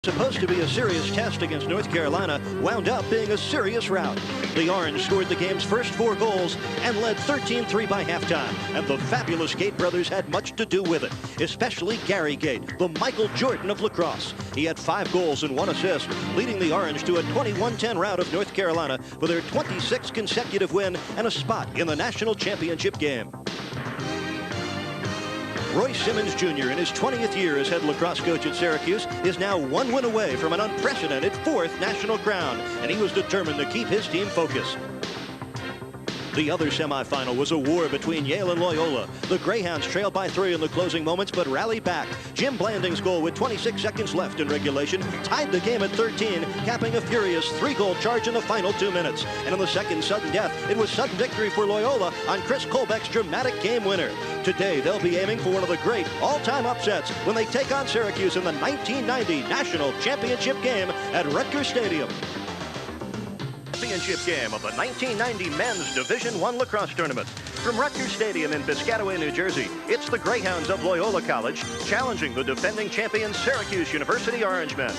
Supposed to be a serious test against North Carolina wound up being a serious rout. The Orange scored the game's first 4 goals and led 13-3 by halftime, and the fabulous Gate brothers had much to do with it, especially Gary Gate, the Michael Jordan of lacrosse. He had 5 goals and 1 assist, leading the Orange to a 21-10 rout of North Carolina for their 26th consecutive win and a spot in the national championship game. Roy Simmons Jr. in his 20th year as head lacrosse coach at Syracuse is now 1 win away from an unprecedented 4th national crown, and he was determined to keep his team focused. The other semifinal was a war between Yale and Loyola. The Greyhounds trailed by 3 in the closing moments, but rallied back. Jim Blanding's goal with 26 seconds left in regulation tied the game at 13, capping a furious 3-goal charge in the final 2 minutes. And in the second sudden death, it was sudden victory for Loyola on Chris Colbeck's dramatic game winner. Today, they'll be aiming for one of the great all-time upsets when they take on Syracuse in the 1990 National Championship game at Rutgers Stadium. Championship game of the 1990 Men's Division I Lacrosse Tournament. From Rutgers Stadium in Piscataway, New Jersey, it's the Greyhounds of Loyola College challenging the defending champion Syracuse University Orangemen.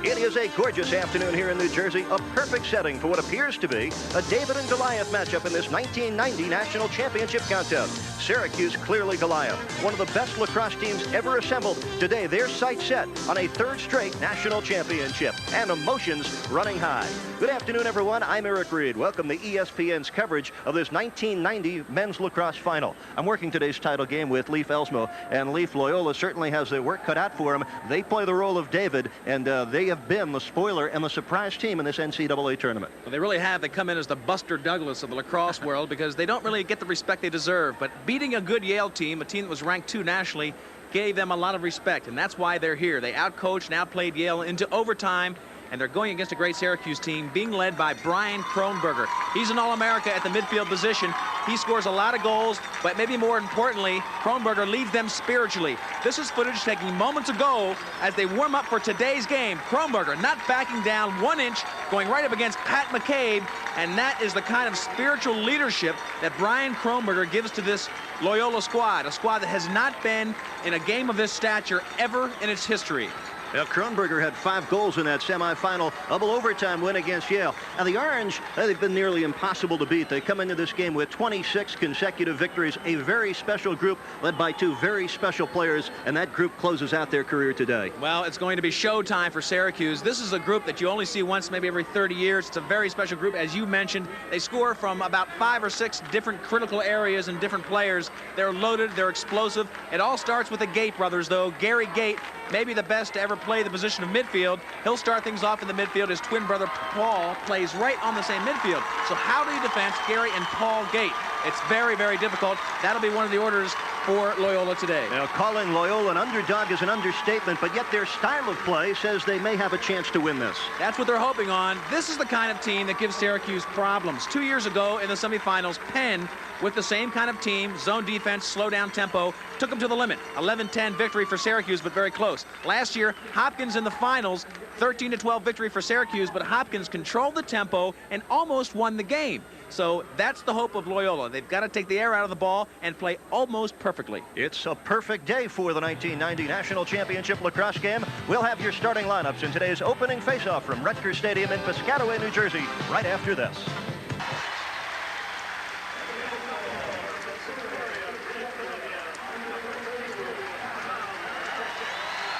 It is a gorgeous afternoon here in New Jersey, a perfect setting for what appears to be a David and Goliath matchup in this 1990 National Championship contest. Syracuse clearly Goliath, one of the best lacrosse teams ever assembled. Today, their sights set on a 3rd straight national championship, and emotions running high. Good afternoon, everyone. I'm Eric Reed. Welcome to ESPN's coverage of this 1990 men's lacrosse final. I'm working today's title game with Leif Elsmo, and Leif, Loyola certainly has their work cut out for him. They play the role of David, and they have been the spoiler and the surprise team in this NCAA tournament. Well, they really have. They come in as the Buster Douglas of the lacrosse world because they don't really get the respect they deserve. But beating a good Yale team, a team that was ranked 2 nationally, gave them a lot of respect, and that's why they're here. They outcoached and outplayed Yale into overtime, and they're going against a great Syracuse team being led by Brian Kronberger. He's an All-America at the midfield position. He scores a lot of goals, but maybe more importantly, Kronberger leads them spiritually. This is footage taken moments ago as they warm up for today's game. Kronberger not backing down 1 inch, going right up against Pat McCabe, and that is the kind of spiritual leadership that Brian Kronberger gives to this Loyola squad, a squad that has not been in a game of this stature ever in its history. Now, Kronberger had 5 goals in that semifinal double overtime win against Yale. Now, the Orange, they've been nearly impossible to beat. They come into this game with 26 consecutive victories, a very special group led by 2 very special players, and that group closes out their career today. Well, it's going to be showtime for Syracuse. This is a group that you only see once, maybe every 30 years. It's a very special group, as you mentioned. They score from about 5 or 6 different critical areas and different players. They're loaded, they're explosive. It all starts with the Gate brothers, though. Gary Gate, maybe the best to ever play the position of midfield. He'll start things off in the midfield. His twin brother Paul plays right on the same midfield. So how do you defend Gary and Paul Gate? It's very, very difficult. That'll be one of the orders for Loyola today. Now, calling Loyola an underdog is an understatement, but yet their style of play says they may have a chance to win this. That's what they're hoping on. This is the kind of team that gives Syracuse problems. 2 years ago in the semifinals, Penn, with the same kind of team, zone defense, slow down tempo, took them to the limit. 11-10 victory for Syracuse, but very close. Last year, Hopkins in the finals, 13-12 victory for Syracuse, but Hopkins controlled the tempo and almost won the game. So that's the hope of Loyola. They've got to take the air out of the ball and play almost perfectly. It's a perfect day for the 1990 National Championship lacrosse game. We'll have your starting lineups in today's opening face-off from Rutgers Stadium in Piscataway, New Jersey, right after this.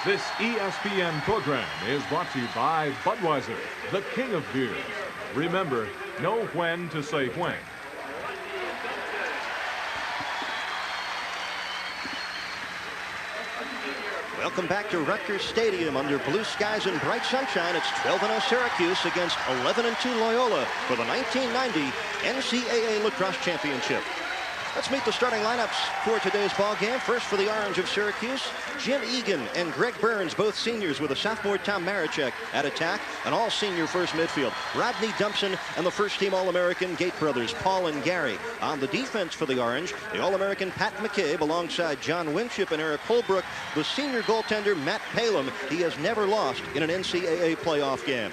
This ESPN program is brought to you by Budweiser, the king of beers. Remember, know when to say when. Welcome back to Rutgers Stadium under blue skies and bright sunshine. It's 12-0 Syracuse against 11-2 Loyola for the 1990 NCAA Lacrosse Championship. Let's meet the starting lineups for today's ball game. First for the Orange of Syracuse, Jim Egan and Greg Burns, both seniors, with a sophomore Tom Marachek at attack, an all-senior first midfield. Rodney Dumpson and the first-team All-American Gate brothers, Paul and Gary. On the defense for the Orange, the All-American Pat McCabe alongside John Winship and Eric Holbrook, the senior goaltender Matt Palem. He has never lost in an NCAA playoff game.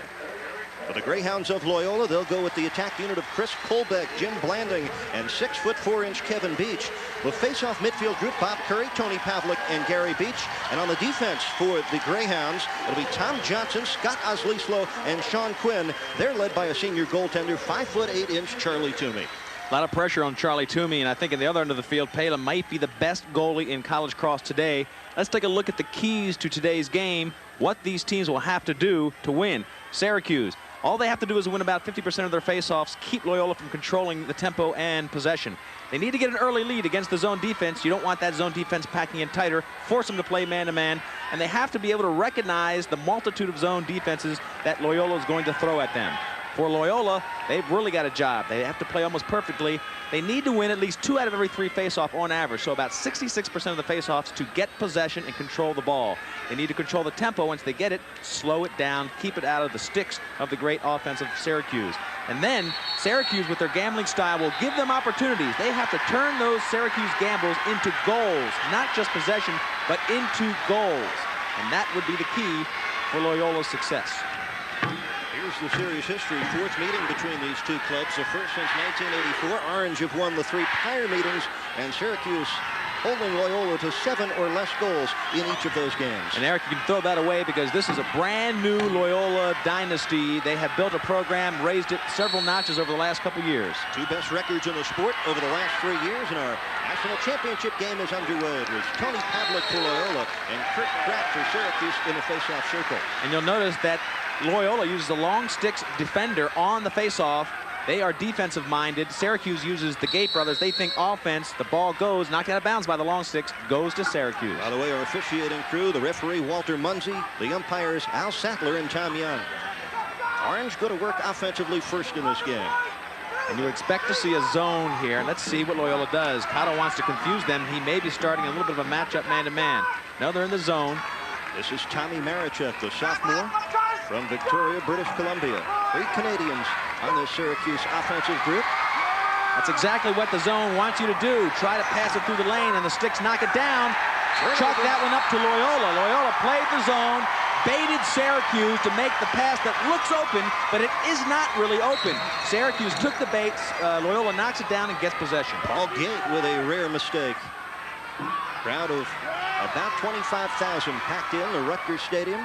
For the Greyhounds of Loyola, they'll go with the attack unit of Chris Colbeck, Jim Blanding, and 6'4" Kevin Beach. The face-off midfield group, Bob Curry, Tony Pavlik, and Gary Beach. And on the defense for the Greyhounds, it'll be Tom Johnson, Scott Oslislo, and Sean Quinn. They're led by a senior goaltender, 5'8" Charlie Toomey. A lot of pressure on Charlie Toomey, and I think in the other end of the field, Palin might be the best goalie in college cross today. Let's take a look at the keys to today's game, what these teams will have to do to win. Syracuse, all they have to do is win about 50% of their faceoffs, keep Loyola from controlling the tempo and possession. They need to get an early lead against the zone defense. You don't want that zone defense packing in tighter, force them to play man-to-man, and they have to be able to recognize the multitude of zone defenses that Loyola is going to throw at them. For Loyola, they've really got a job. They have to play almost perfectly. They need to win at least 2 out of every 3 face-off on average, so about 66% of the face-offs to get possession and control the ball. They need to control the tempo. Once they get it, slow it down, keep it out of the sticks of the great offense of Syracuse. And then Syracuse, with their gambling style, will give them opportunities. They have to turn those Syracuse gambles into goals, not just possession, but into goals. And that would be the key for Loyola's success. Here's the series history. 4th meeting between these two clubs. The first since 1984. Orange have won the 3 prior meetings, and Syracuse holding Loyola to 7 or less goals in each of those games. And Eric, you can throw that away because this is a brand new Loyola dynasty. They have built a program, raised it several notches over the last couple years. 2 best records in the sport over the last 3 years, and our national championship game is underway. It was Tony Pavlik for Loyola and Kurt Pratt for Syracuse in the face-off circle. And you'll notice that Loyola uses a long sticks defender on the face-off. They are defensive-minded. Syracuse uses the Gate brothers. They think offense. The ball goes, knocked out of bounds by the long sticks, goes to Syracuse. By the way, our officiating crew, the referee Walter Munsey, the umpires Al Sattler and Tom Young. Orange go to work offensively first in this game. And you expect to see a zone here. Let's see what Loyola does. Cotto wants to confuse them. He may be starting a little bit of a matchup man-to-man. Now they're in the zone. This is Tommy Marichuk, the sophomore from Victoria, British Columbia. 3 Canadians on this Syracuse offensive group. That's exactly what the zone wants you to do. Try to pass it through the lane, and the sticks knock it down. Chuck that one up to Loyola. Loyola played the zone, baited Syracuse to make the pass that looks open, but it is not really open. Syracuse took the bait. Loyola knocks it down and gets possession. Paul Gate with a rare mistake. Crowd of about 25,000 packed in the Rutgers Stadium.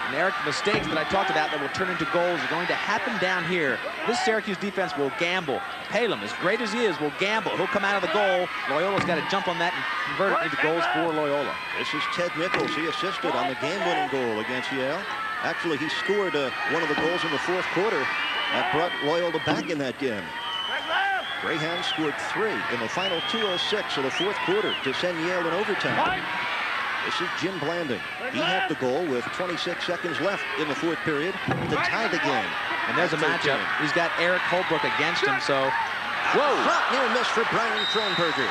And Eric, the mistakes that I talked about that will turn into goals are going to happen down here. This Syracuse defense will gamble. Palin, as great as he is, will gamble. He'll come out of the goal. Loyola's got to jump on that and convert it into goals for Loyola. This is Ted Nichols. He assisted on the game-winning goal against Yale. Actually, he scored one of the goals in the 4th quarter that brought Loyola back in that game. Greyhounds scored 3 in the final 2:06 of the 4th quarter to send Yale in overtime. This is Jim Blanding. He had the goal with 26 seconds left in the 4th period to tie the game. And there's a matchup. He's got Eric Holbrook against him, so... Whoa! Front near miss for Brian Kronberger.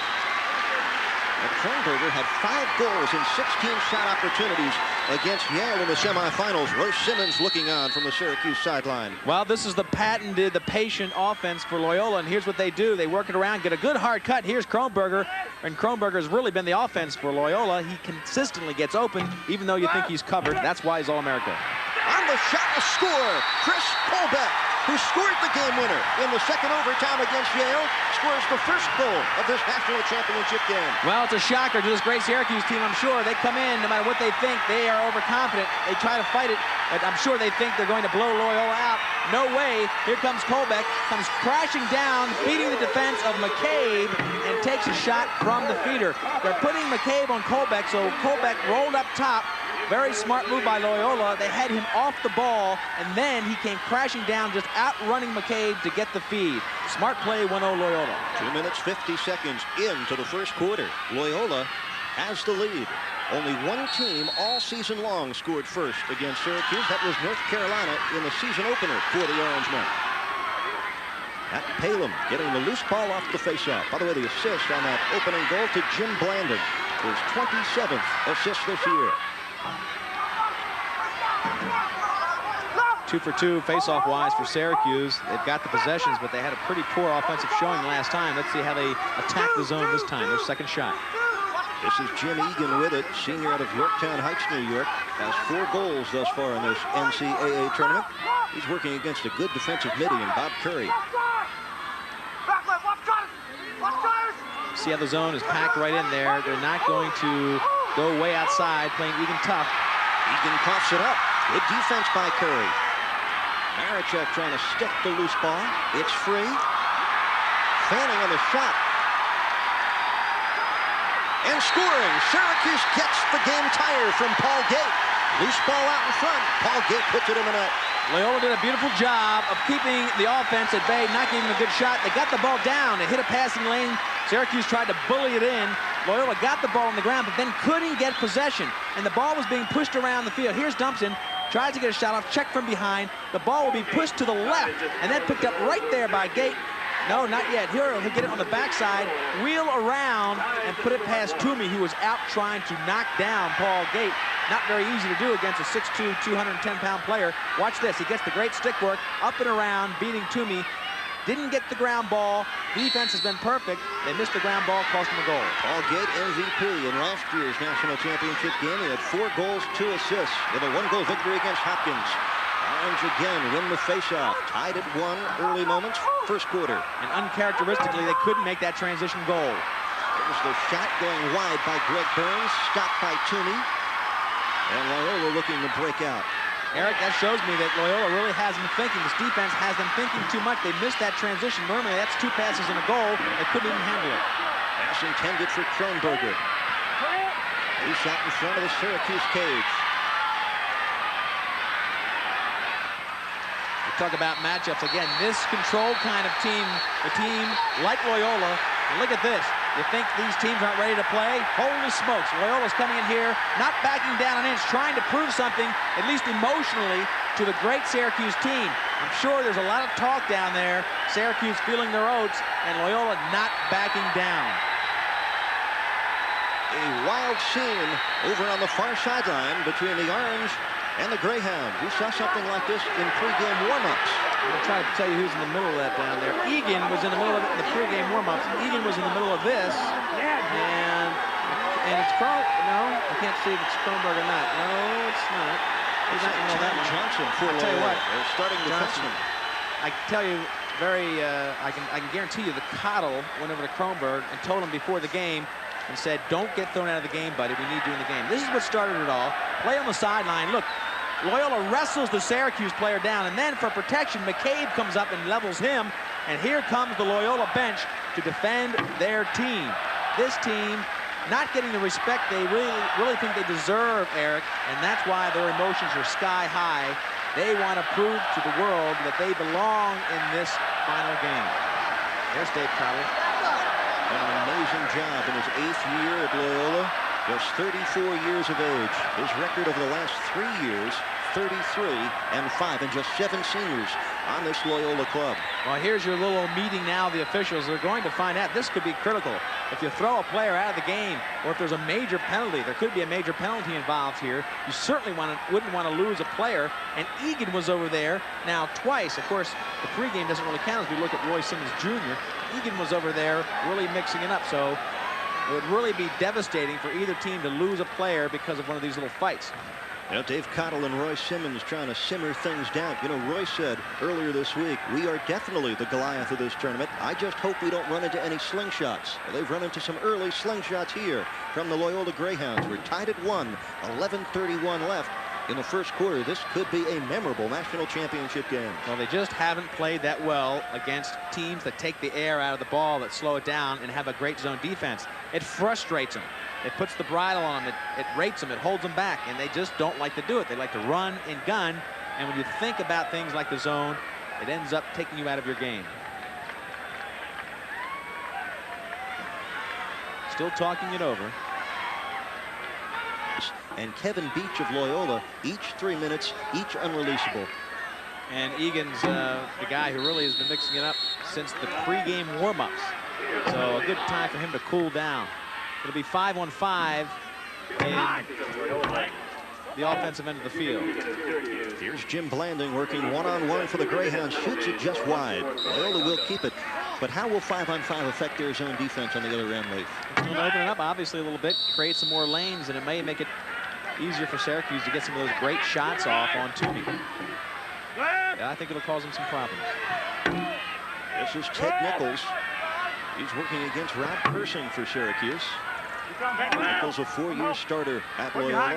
And Kronberger had 5 goals and 16 shot opportunities against Yale in the semifinals. Royce Simmons looking on from the Syracuse sideline. Well, this is the patented, the patient offense for Loyola, and here's what they do. They work it around, get a good hard cut. Here's Kronberger, and Kronberger's really been the offense for Loyola. He consistently gets open, even though you think he's covered. That's why he's All-America. On the shot, a score, Chris Colbeck, who scored the game winner in the 2nd overtime against Yale, scores the 1st goal of this national championship game. Well, it's a shocker to this great Syracuse team, I'm sure. They come in, no matter what they think, they are overconfident. They try to fight it, but I'm sure they think they're going to blow Loyola out. No way. Here comes Colbeck, comes crashing down, beating the defense of McCabe, and takes a shot from the feeder. They're putting McCabe on Colbeck, so Colbeck rolled up top. Very smart move by Loyola. They had him off the ball, and then he came crashing down, just outrunning McCabe to get the feed. Smart play, 1-0 Loyola. 2 minutes, 50 seconds into the 1st quarter. Loyola has the lead. Only one team all season long scored first against Syracuse. That was North Carolina in the season opener for the Orangemen. At Palin getting the loose ball off the faceoff. By the way, the assist on that opening goal to Jim Blanding, his 27th assist this year. 2 for 2 face-off wise for Syracuse. They've got the possessions, but they had a pretty poor offensive showing last time. Let's see how they attack the zone this time. Their 2nd shot. This is Jim Egan with it, senior out of Yorktown Heights, New York. has 4 goals thus far in this NCAA tournament. He's working against a good defensive midi in Bob Curry. See how the zone is packed right in there. They're not going to go way outside, playing Egan tough. Egan coughs it up. Good defense by Curry. Marichuk trying to stick the loose ball. It's free. Fanning on the shot. And scoring. Syracuse gets the game tire from Paul Gate. Loose ball out in front. Paul Gate puts it in the net. Loyola did a beautiful job of keeping the offense at bay, not giving them a good shot. They got the ball down. They hit a passing lane. Syracuse tried to bully it in. Loyola got the ball on the ground, but then couldn't get possession. And the ball was being pushed around the field. Here's Dumpson. Tries to get a shot off, check from behind. The ball will be pushed to the left, and then picked up right there by Gate. No, not yet. Here he'll get it on the backside, wheel around, and put it past Toomey, who was out trying to knock down Paul Gate. Not very easy to do against a 6'2", 210-pound player. Watch this. He gets the great stick work, up and around, beating Toomey. Didn't get the ground ball. Defense has been perfect. They missed the ground ball, cost him a goal. Paul Gate MVP in last year's national championship game. He had 4 goals, 2 assists with a 1-goal victory against Hopkins. Orange again win the faceoff. Tied at 1 early moments, first quarter. And uncharacteristically, they couldn't make that transition goal. There's the shot going wide by Greg Burns, stopped by Toomey. And Loyola looking to break out. Eric, that shows me that Loyola really has them thinking. This defense has them thinking too much. They missed that transition. Normally, that's 2 passes and a goal. They couldn't even handle it. Pass intended for Kronberger. He shot in front of the Syracuse cage. We talk about matchups. Again, this controlled kind of team, a team like Loyola. And look at this. You think these teams aren't ready to play? Holy smokes. Loyola's coming in here, not backing down an inch, trying to prove something, at least emotionally, to the great Syracuse team. I'm sure there's a lot of talk down there. Syracuse feeling their oats, and Loyola not backing down. A wild scene over on the far sideline between the Orange and the Greyhounds. We saw something like this in pregame warm-ups. I'm going to try to tell you who's in the middle of that down there. Egan was in the middle of it in the pregame warm-ups. Egan was in the middle of this. And it's Carl. No, I can't see if it's Kronberg or not. No, it's not. He's not in the middle of that one. Johnson for I'll tell you what. Starting defenseman. I can tell you I can guarantee you the Coddle went over to Kronberg and told him before the game and said, don't get thrown out of the game, buddy. We need you in the game. This is what started it all. Play on the sideline. Look, Loyola wrestles the Syracuse player down, and then for protection, McCabe comes up and levels him, and here comes the Loyola bench to defend their team. This team not getting the respect they really think they deserve, Eric, and that's why their emotions are sky high. They want to prove to the world that they belong in this final game. There's Dave Coddle. An amazing job in his 8th year at Loyola. Just 34 years of age. His record over the last 3 years, 33-5, and just 7 seniors on this Loyola club. Well, here's your little meeting now. The officials are going to find out. This could be critical. If you throw a player out of the game, or if there's a major penalty, there could be a major penalty involved here. You certainly wouldn't want to lose a player. And Egan was over there now twice. Of course, the pregame doesn't really count as we look at Roy Simmons Jr. Egan was over there really mixing it up. So it would really be devastating for either team to lose a player because of one of these little fights. Now, Dave Coddle and Roy Simmons trying to simmer things down. You know, Roy said earlier this week, we are definitely the Goliath of this tournament. I just hope we don't run into any slingshots. Well, they've run into some early slingshots here from the Loyola Greyhounds. We're tied at 1, 11:31 left in the first quarter. This could be a memorable national championship game. Well, they just haven't played that well against teams that take the air out of the ball, that slow it down, and have a great zone defense. It frustrates them. It puts the bridle on them. It rates them. It holds them back, and they just don't like to do it. They like to run and gun, and when you think about things like the zone, it ends up taking you out of your game. Still talking it over. And Kevin Beach of Loyola, each 3 minutes, each unreleasable. And Egan's the guy who really has been mixing it up since the pregame warm-ups. So a good time for him to cool down. It'll be 5-on-5 in the offensive end of the field. Here's Jim Blanding working one-on-one for the Greyhounds. Shoots it just wide. Loyola will keep it. But how will 5-on-5 affect their zone defense on the other end, Leif? It's going to open it up, obviously, a little bit, create some more lanes, and it may make it easier for Syracuse to get some of those great shots off on Toomey. Yeah, I think it'll cause them some problems. This is Ted Nichols. He's working against Rob Persing for Syracuse. Nichols, a 4-year starter at Loyola.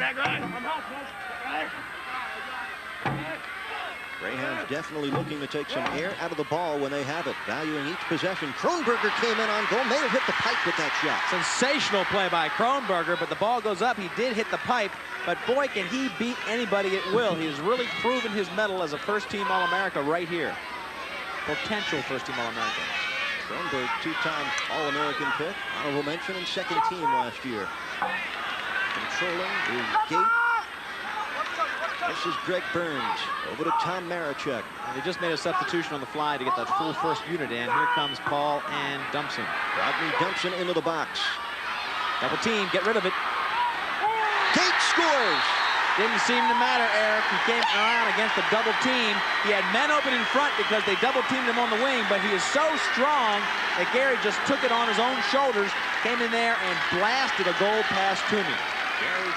Greyhounds definitely looking to take some air out of the ball when they have it, valuing each possession. Kronberger came in on goal, may have hit the pipe with that shot. Sensational play by Kronberger, but the ball goes up. He did hit the pipe, but boy, can he beat anybody at will. He has really proven his mettle as a first-team All-America right here. Potential first-team All-America. Kronberg, 2-time All-American pick, honorable mention in second team last year. Controlling is Gate. This is Greg Burns. Over to Tom Marachek. And they just made a substitution on the fly to get that full first unit in. Here comes Paul and Dumpson. Rodney Dumpson into the box. Double team, get rid of it. Gate scores! Didn't seem to matter, Eric. He came around against the double team. He had men open in front because they double teamed him on the wing, but he is so strong that Gary just took it on his own shoulders, came in there and blasted a goal past Toomey.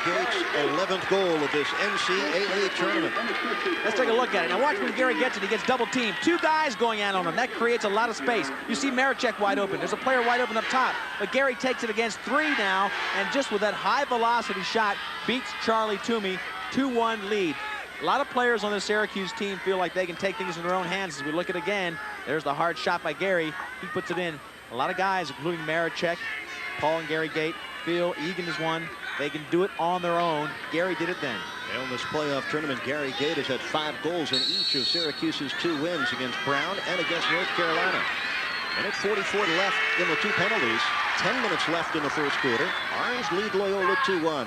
Gary Gates' 11th goal of this NCAA tournament. Let's take a look at it. Now watch when Gary gets it. He gets double teamed. 2 guys going out on him. That creates a lot of space. You see Marachek wide open. There's a player wide open up top. But Gary takes it against 3 now, and just with that high velocity shot, beats Charlie Toomey. 2-1 lead. A lot of players on the Syracuse team feel like they can take things in their own hands. As we look at it again, there's the hard shot by Gary. He puts it in. A lot of guys, including Marachek, Paul and Gary Gate, Phil, Egan is one. They can do it on their own. Gary did it then. In this playoff tournament, Gary Gate has had 5 goals in each of Syracuse's 2 wins against Brown and against North Carolina. Minute 44 left in the 2 penalties. 10 minutes left in the first quarter. Orange lead Loyola 2-1.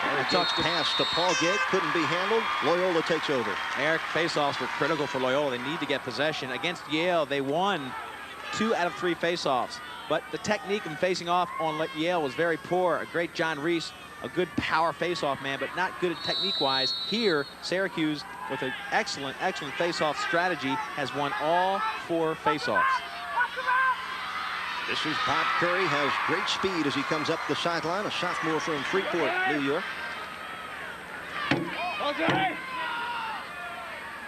Gary Gate's pass to Paul Gate couldn't be handled. Loyola takes over. Eric, faceoffs were critical for Loyola. They need to get possession. Against Yale, they won 2 out of 3 faceoffs. But the technique in facing off on Yale was very poor. A great John Reese, a good power face-off man, but not good at technique-wise. Here, Syracuse, with an excellent, excellent face-off strategy, has won all 4 face-offs. This is Bob Curry, has great speed as he comes up the sideline, a sophomore from Freeport, New York. Okay.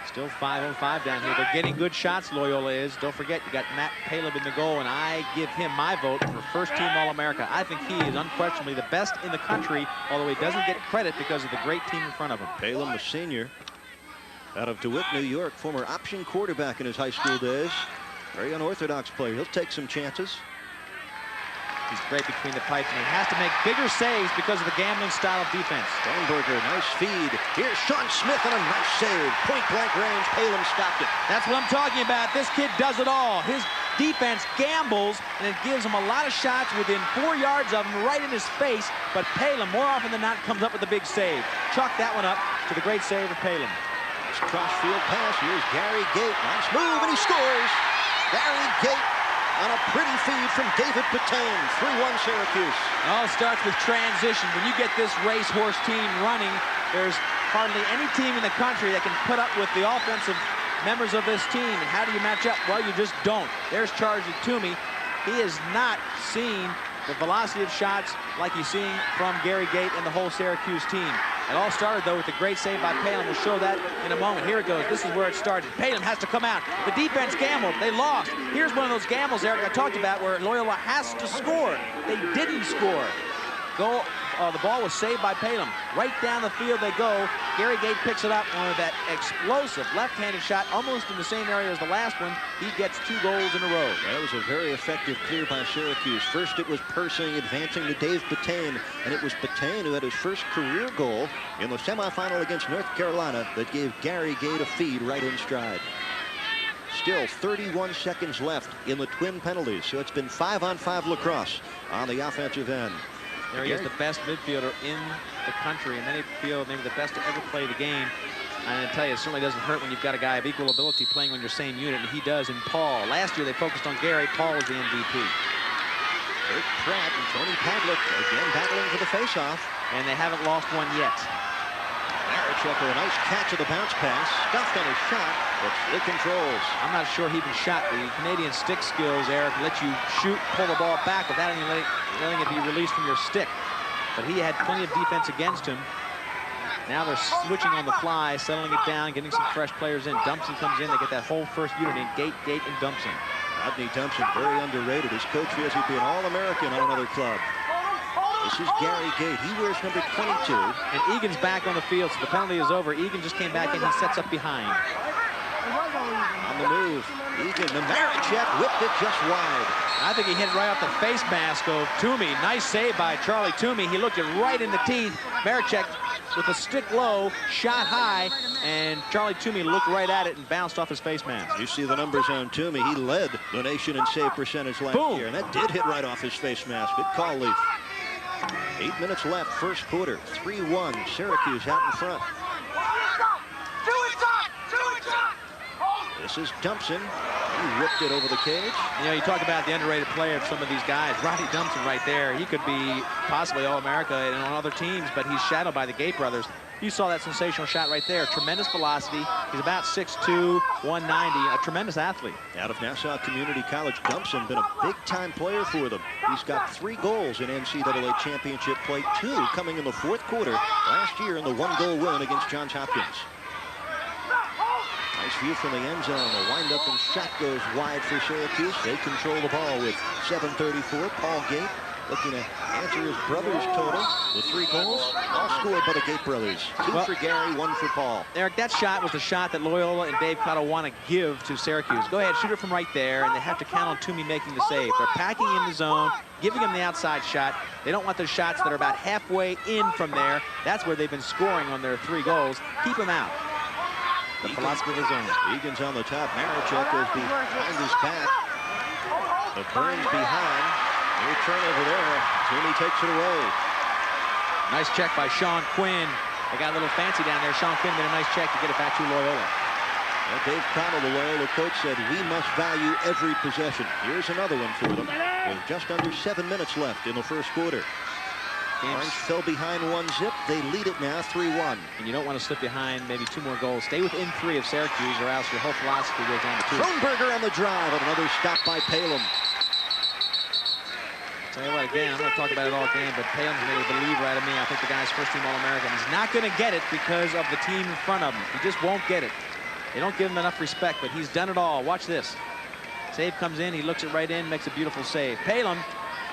Still 5-on-5 down here. They're getting good shots, Loyola is. Don't forget, you got Matt Paleb in the goal, and I give him my vote for first-team All-America. I think he is unquestionably the best in the country, although he doesn't get credit because of the great team in front of him. Paleb, the senior, out of DeWitt, New York, former option quarterback in his high school days. Very unorthodox player. He'll take some chances. He's great between the pipes, and he has to make bigger saves because of the gambling style of defense. Kronberger, nice feed. Here's Sean Smith on a nice save. Point-blank range. Paleb stopped it. That's what I'm talking about. This kid does it all. His defense gambles, and it gives him a lot of shots within 4 yards of him, right in his face. But Paleb, more often than not, comes up with a big save. Chalk that one up to the great save of Paleb. Cross-field pass. Here's Gary Gate. Nice move, and he scores. Gary Gate on a pretty feed from David Patain. 3-1 Syracuse. It all starts with transition. When you get this racehorse team running, there's hardly any team in the country that can put up with the offensive members of this team. And how do you match up? Well, you just don't. There's Charlie Toomey. He has not seen the velocity of shots like he's seeing from Gary Gate and the whole Syracuse team. It all started, though, with the great save by Paleb. We'll show that in a moment. Here it goes. This is where it started. Paleb has to come out. The defense gambled. They lost. Here's one of those gambles, Eric, I talked about, where Loyola has to score. They didn't score. The ball was saved by Paleb. Right down the field they go. Gary Gate picks it up on that explosive left-handed shot, almost in the same area as the last one. He gets 2 goals in a row. That was a very effective clear by Syracuse. First it was Persing advancing to Dave Patain, and it was Patain who had his first career goal in the semifinal against North Carolina that gave Gary Gate a feed right in stride. Still 31 seconds left in the twin penalties, so it's been 5-on-5 lacrosse on the offensive end. There he is, the best midfielder in the country, and many feel maybe the best to ever play the game. And I tell you, it certainly doesn't hurt when you've got a guy of equal ability playing on your same unit, and he does in Paul. Last year they focused on Gary. Paul was the MVP. Eric Pratt and Tony Pavlik again battling for the face-off. And they haven't lost one yet. Marachek with a nice catch of the bounce pass. Stuffed on his shot, but still controls. I'm not sure he even shot. The Canadian stick skills, Eric, let you shoot, pull the ball back without letting it be released from your stick. but he had plenty of defense against him. Now they're switching on the fly, settling it down, getting some fresh players in. Dumpson comes in. They get that whole first unit in, Gate, and Dumpson. Rodney Dumpson, very underrated. His coach says he'd be an All-American on another club. This is Gary Gate. He wears number 22. And Egan's back on the field, so the penalty is over. Egan just came back in. He sets up behind. On the move, Egan, the Marichek whipped it just wide. I think he hit right off the face mask of Toomey. Nice save by Charlie Toomey. He looked it right in the teeth. Marichek with a stick low, shot high, and Charlie Toomey looked right at it and bounced off his face mask. You see the numbers on Toomey. He led the nation in save percentage last year, and that did hit right off his face mask. Good call, Leaf. 8 minutes left, first quarter. 3-1, Syracuse out in front. This is Dumpson. He whipped it over the cage. You know, you talk about the underrated player of some of these guys. Rodney Dumpson right there. He could be possibly All-America and on other teams, but he's shadowed by the Gate brothers. You saw that sensational shot right there. Tremendous velocity. He's about 6'2", 190, a tremendous athlete. Out of Nassau Community College, Dumpson been a big-time player for them. He's got 3 goals in NCAA championship play, 2 coming in the fourth quarter last year in the 1-goal win against Johns Hopkins. Nice view from the end zone. A wind-up and shot goes wide for Syracuse. They control the ball with 7:34. Paul Gate looking to answer his brother's total. The 3 goals, all scored by the Gate brothers. 2 for Gary, 1 for Paul. Eric, that shot was the shot that Loyola and Dave Cotto want to give to Syracuse. Go ahead, shoot it from right there, and they have to count on Toomey making the save. They're packing in the zone, giving him the outside shot. They don't want the shots that are about halfway in from there. That's where they've been scoring on their 3 goals. Keep them out. The philosophy of the zone. Egan's on the top. Marichek goes behind his back. The Burns behind. New turnover there. Toomey takes it away. Nice check by Sean Quinn. They got a little fancy down there. Sean Quinn made a nice check to get it back to Loyola. Well, Dave Cotto, the Loyola coach, said we must value every possession. Here's another one for them with just under 7 minutes left in the first quarter. Orange fell behind 1-zip. They lead it now 3-1. And you don't want to slip behind maybe 2 more goals. Stay within 3 of Syracuse, or else your whole philosophy goes down to 2. Kronberger on the drive, and another stop by Palem. Tell you what, again, I'm going to talk about it all game, but Palem's made a believer out of me. I think the guy's first-team All-American. He's not going to get it because of the team in front of him. He just won't get it. They don't give him enough respect, but he's done it all. Watch this. Save comes in. He looks it right in, makes a beautiful save. Palem,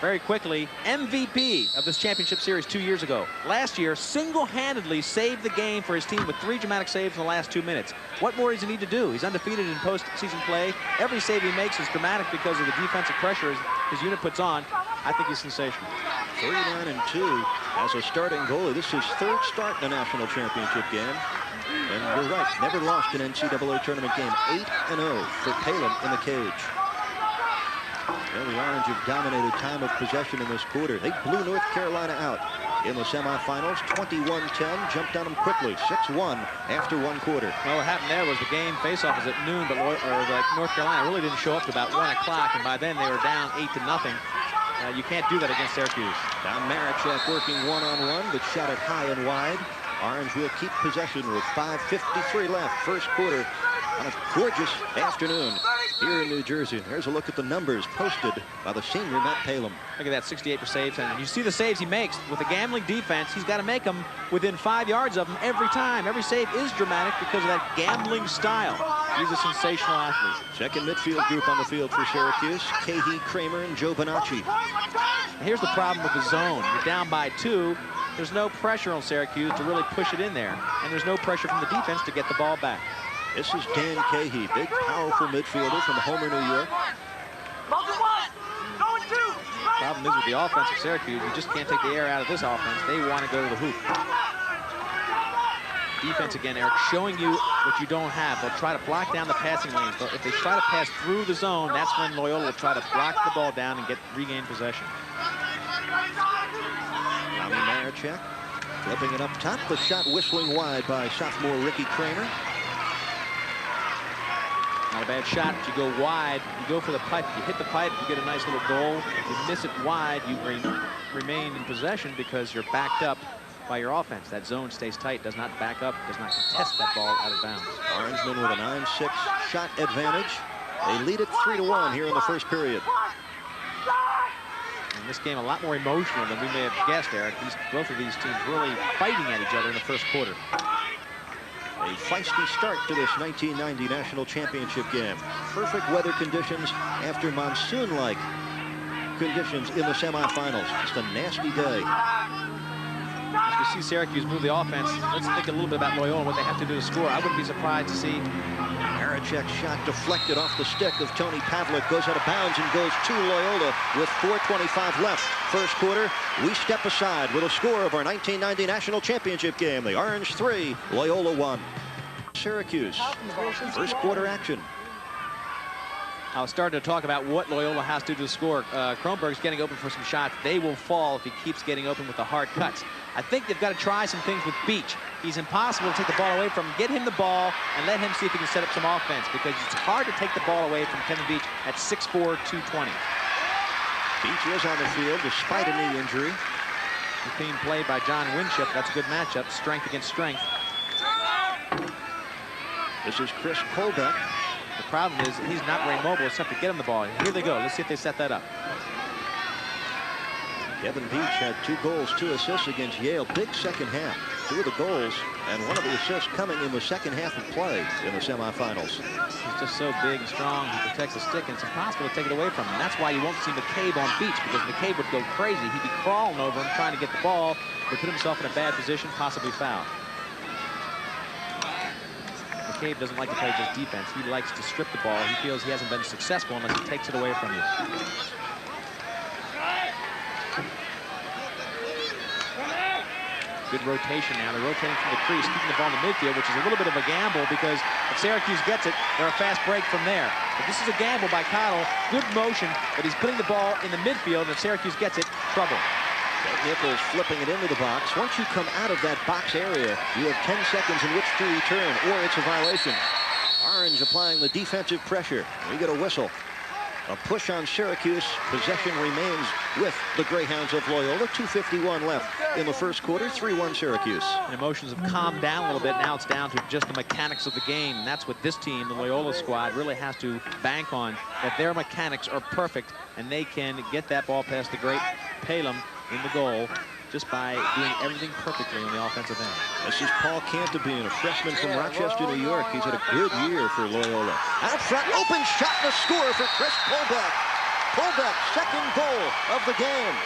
very quickly, MVP of this championship series 2 years ago. Last year, single-handedly saved the game for his team with 3 dramatic saves in the last 2 minutes. What more does he need to do? He's undefeated in postseason play. Every save he makes is dramatic because of the defensive pressure his unit puts on. I think he's sensational. 39-2 as a starting goalie. This is his 3rd start in the national championship game. And you're right, never lost an NCAA tournament game. 8-0 for Palem in the cage. Well, the Orange have dominated time of possession in this quarter. They blew North Carolina out in the semifinals. 21-10, jumped on them quickly. 6-1 after 1 quarter. Well, what happened there was the game face-off was at noon, but North Carolina really didn't show up to about 1 o'clock, and by then they were down 8-0. You can't do that against Syracuse. Now Marichek working one-on-one, but shot it high and wide. Orange will keep possession with 5:53 left. First quarter on a gorgeous afternoon here in New Jersey. Here's a look at the numbers posted by the senior Matt Palem. Look at that, 68 for saves, and you see the saves he makes. With a gambling defense, he's got to make them within 5 yards of him every time. Every save is dramatic because of that gambling style. He's a sensational athlete. Second midfield group on the field for Syracuse. Cahey, Kramer, and Joe Bonacci. Here's the problem with the zone. You're down by 2. There's no pressure on Syracuse to really push it in there, and there's no pressure from the defense to get the ball back. This is Dan Cahey, big, powerful midfielder from Homer, New York. Problem is with the offense of Syracuse, you just can't take the air out of this offense. They want to go to the hoop. Defense again, Eric, showing you what you don't have. They'll try to block down the passing lanes. But if they try to pass through the zone, that's when Loyola will try to block the ball down and regain possession. Tommy Marichek flipping it up top. The shot whistling wide by sophomore Ricky Kramer. Not a bad shot. If you go wide, you go for the pipe. If you hit the pipe, you get a nice little goal. If you miss it wide, you remain in possession because you're backed up by your offense. That zone stays tight, does not back up, does not contest that ball out of bounds. Orangemen with a 9-6 shot advantage. They lead it 3-1 here in the first period. in this game a lot more emotional than we may have guessed, Eric. Both of these teams really fighting at each other in the first quarter. A feisty start to this 1990 National Championship game. Perfect weather conditions after monsoon-like conditions in the semifinals. Just a nasty day. As we see Syracuse move the offense, let's think a little bit about Loyola and what they have to do to score. I wouldn't be surprised to see Marechek's shot deflected off the stick of Tony Pavlik, goes out of bounds and goes to Loyola with 4:25 left. First quarter, we step aside with a score of our 1990 National Championship game. The Orange 3, Loyola 1. Syracuse, first quarter action. I was starting to talk about what Loyola has to do to score. Kronberg's getting open for some shots. They will fall if he keeps getting open with the hard cuts. I think they've got to try some things with Beach. He's impossible to take the ball away from him. Get him the ball and let him see if he can set up some offense, because it's hard to take the ball away from Kevin Beach at 6'4", 220. Beach is on the field despite a knee injury. Being played by John Winship. That's a good matchup, strength against strength. This is Chris Kolbeck. The problem is he's not very mobile except to get him the ball. Here they go. Let's see if they set that up. Kevin Beach had 2 goals, 2 assists against Yale. Big second half. 2 of the goals and 1 of the assists coming in the second half of play in the semifinals. He's just so big and strong. He protects the stick, and it's impossible to take it away from him. That's why you won't see McCabe on Beach, because McCabe would go crazy. He'd be crawling over him trying to get the ball, but put himself in a bad position, possibly foul. McCabe doesn't like to play just defense. He likes to strip the ball. He feels he hasn't been successful unless he takes it away from you. Good rotation now. They're rotating from the crease, keeping the ball in the midfield, which is a little bit of a gamble, because if Syracuse gets it, they're a fast break from there. But this is a gamble by Cottle. Good motion, but he's putting the ball in the midfield, and if Syracuse gets it, trouble. Nichols flipping it into the box. Once you come out of that box area, you have 10 seconds in which to return, or it's a violation. Orange applying the defensive pressure. We get a whistle. A push on Syracuse. Possession remains with the Greyhounds of Loyola. 2:51 left in the first quarter. 3-1 Syracuse. And emotions have calmed down a little bit. Now it's down to just the mechanics of the game. And that's what this team, the Loyola squad, really has to bank on, that their mechanics are perfect and they can get that ball past the great Palem in the goal just by doing everything perfectly on the offensive end. This is Paul Cantabine, a freshman from Rochester, New York. He's had a good year for Loyola. Out front, open shot and a score for Chris Kolbeck. Kolbeck, second goal of the game.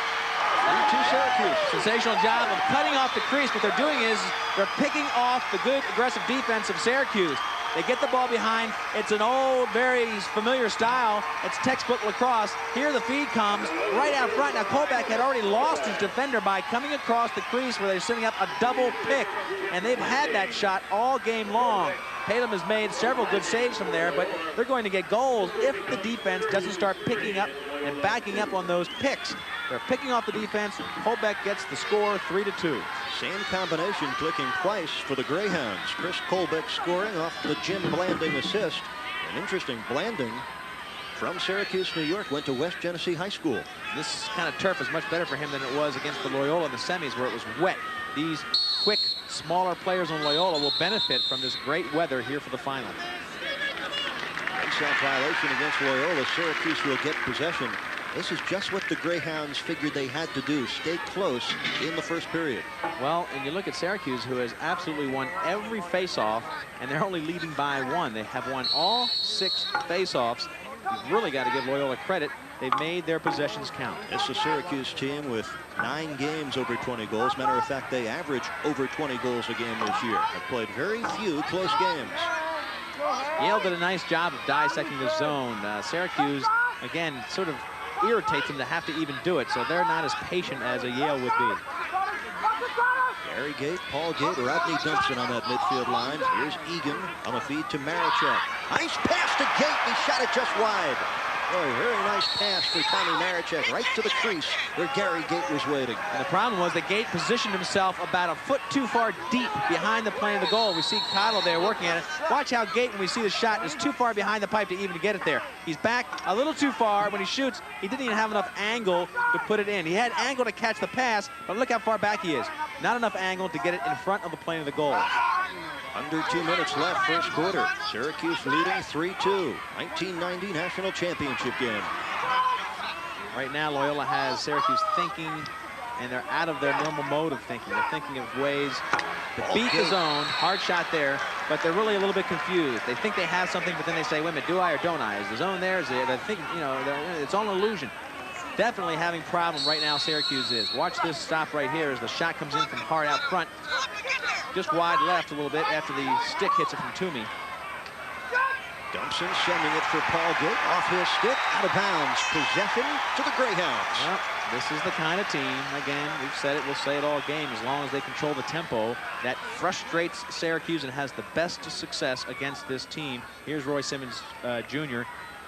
3-2 Syracuse. Sensational job of cutting off the crease. What they're doing is they're picking off the good aggressive defense of Syracuse. They get the ball behind. It's an old, very familiar style. It's textbook lacrosse. Here the feed comes right out front. Now Kolbeck had already lost his defender by coming across the crease where they're setting up a double pick. And they've had that shot all game long. Palem has made several good saves from there, but they're going to get goals if the defense doesn't start picking up and backing up on those picks. They're picking off the defense. Kolbeck gets the score, 3-2. Same combination clicking twice for the Greyhounds. Chris Kolbeck scoring off the Jim Blanding assist. An interesting, Blanding from Syracuse, New York, went to West Genesee High School. This kind of turf is much better for him than it was against the Loyola in the semis, where it was wet. These quick, smaller players on Loyola will benefit from this great weather here for the final. Shot violation against Loyola. Syracuse will get possession. This is just what the Greyhounds figured they had to do. Stay close in the first period. Well, and you look at Syracuse, who has absolutely won every face-off, and they're only leading by 1. They have won all 6 face-offs. You've really got to give Loyola credit. They've made their possessions count. It's a Syracuse team with 9 games over 20 goals. Matter of fact, they average over 20 goals a game this year. Have played very few close games. Yale did a nice job of dissecting the zone. Syracuse, again, sort of irritates them to have to even do it, so they're not as patient as a Yale would be. Gary Gate, Paul Gate, Rodney Dumpson on that midfield line. Here's Egan on the feed to Marechek. Nice pass to Gate. He shot it just wide. Boy, very nice pass for Tommy Marechek right to the crease where Gary Gate was waiting. And the problem was that Gate positioned himself about a foot too far deep behind the plane of the goal. We see Cottle there working at it. Watch how Gate, when we see the shot, is too far behind the pipe to even get it there. He's back a little too far. When he shoots, he didn't even have enough angle to put it in. He had angle to catch the pass, but look how far back he is. Not enough angle to get it in front of the plane of the goal. Under 2 minutes left, first quarter. Syracuse leading 3-2. 1990 National Championship game. Right now, Loyola has Syracuse thinking, and they're out of their normal mode of thinking. They're thinking of ways to beat the zone. Hard shot there, but they're really a little bit confused. They think they have something, but then they say, wait a minute, do I or don't I? Is the zone there? Is it? They think, you know, it's all an illusion. Definitely having problem right now, Syracuse is. Watch this stop right here as the shot comes in from hard out front. Just wide left a little bit after the stick hits it from Toomey. Dumpson sending it for Paul Gate. Off his stick, out of bounds. Possession to the Greyhounds. Well, this is the kind of team, again, we've said it, we'll say it all game, as long as they control the tempo, that frustrates Syracuse and has the best success against this team. Here's Roy Simmons Jr.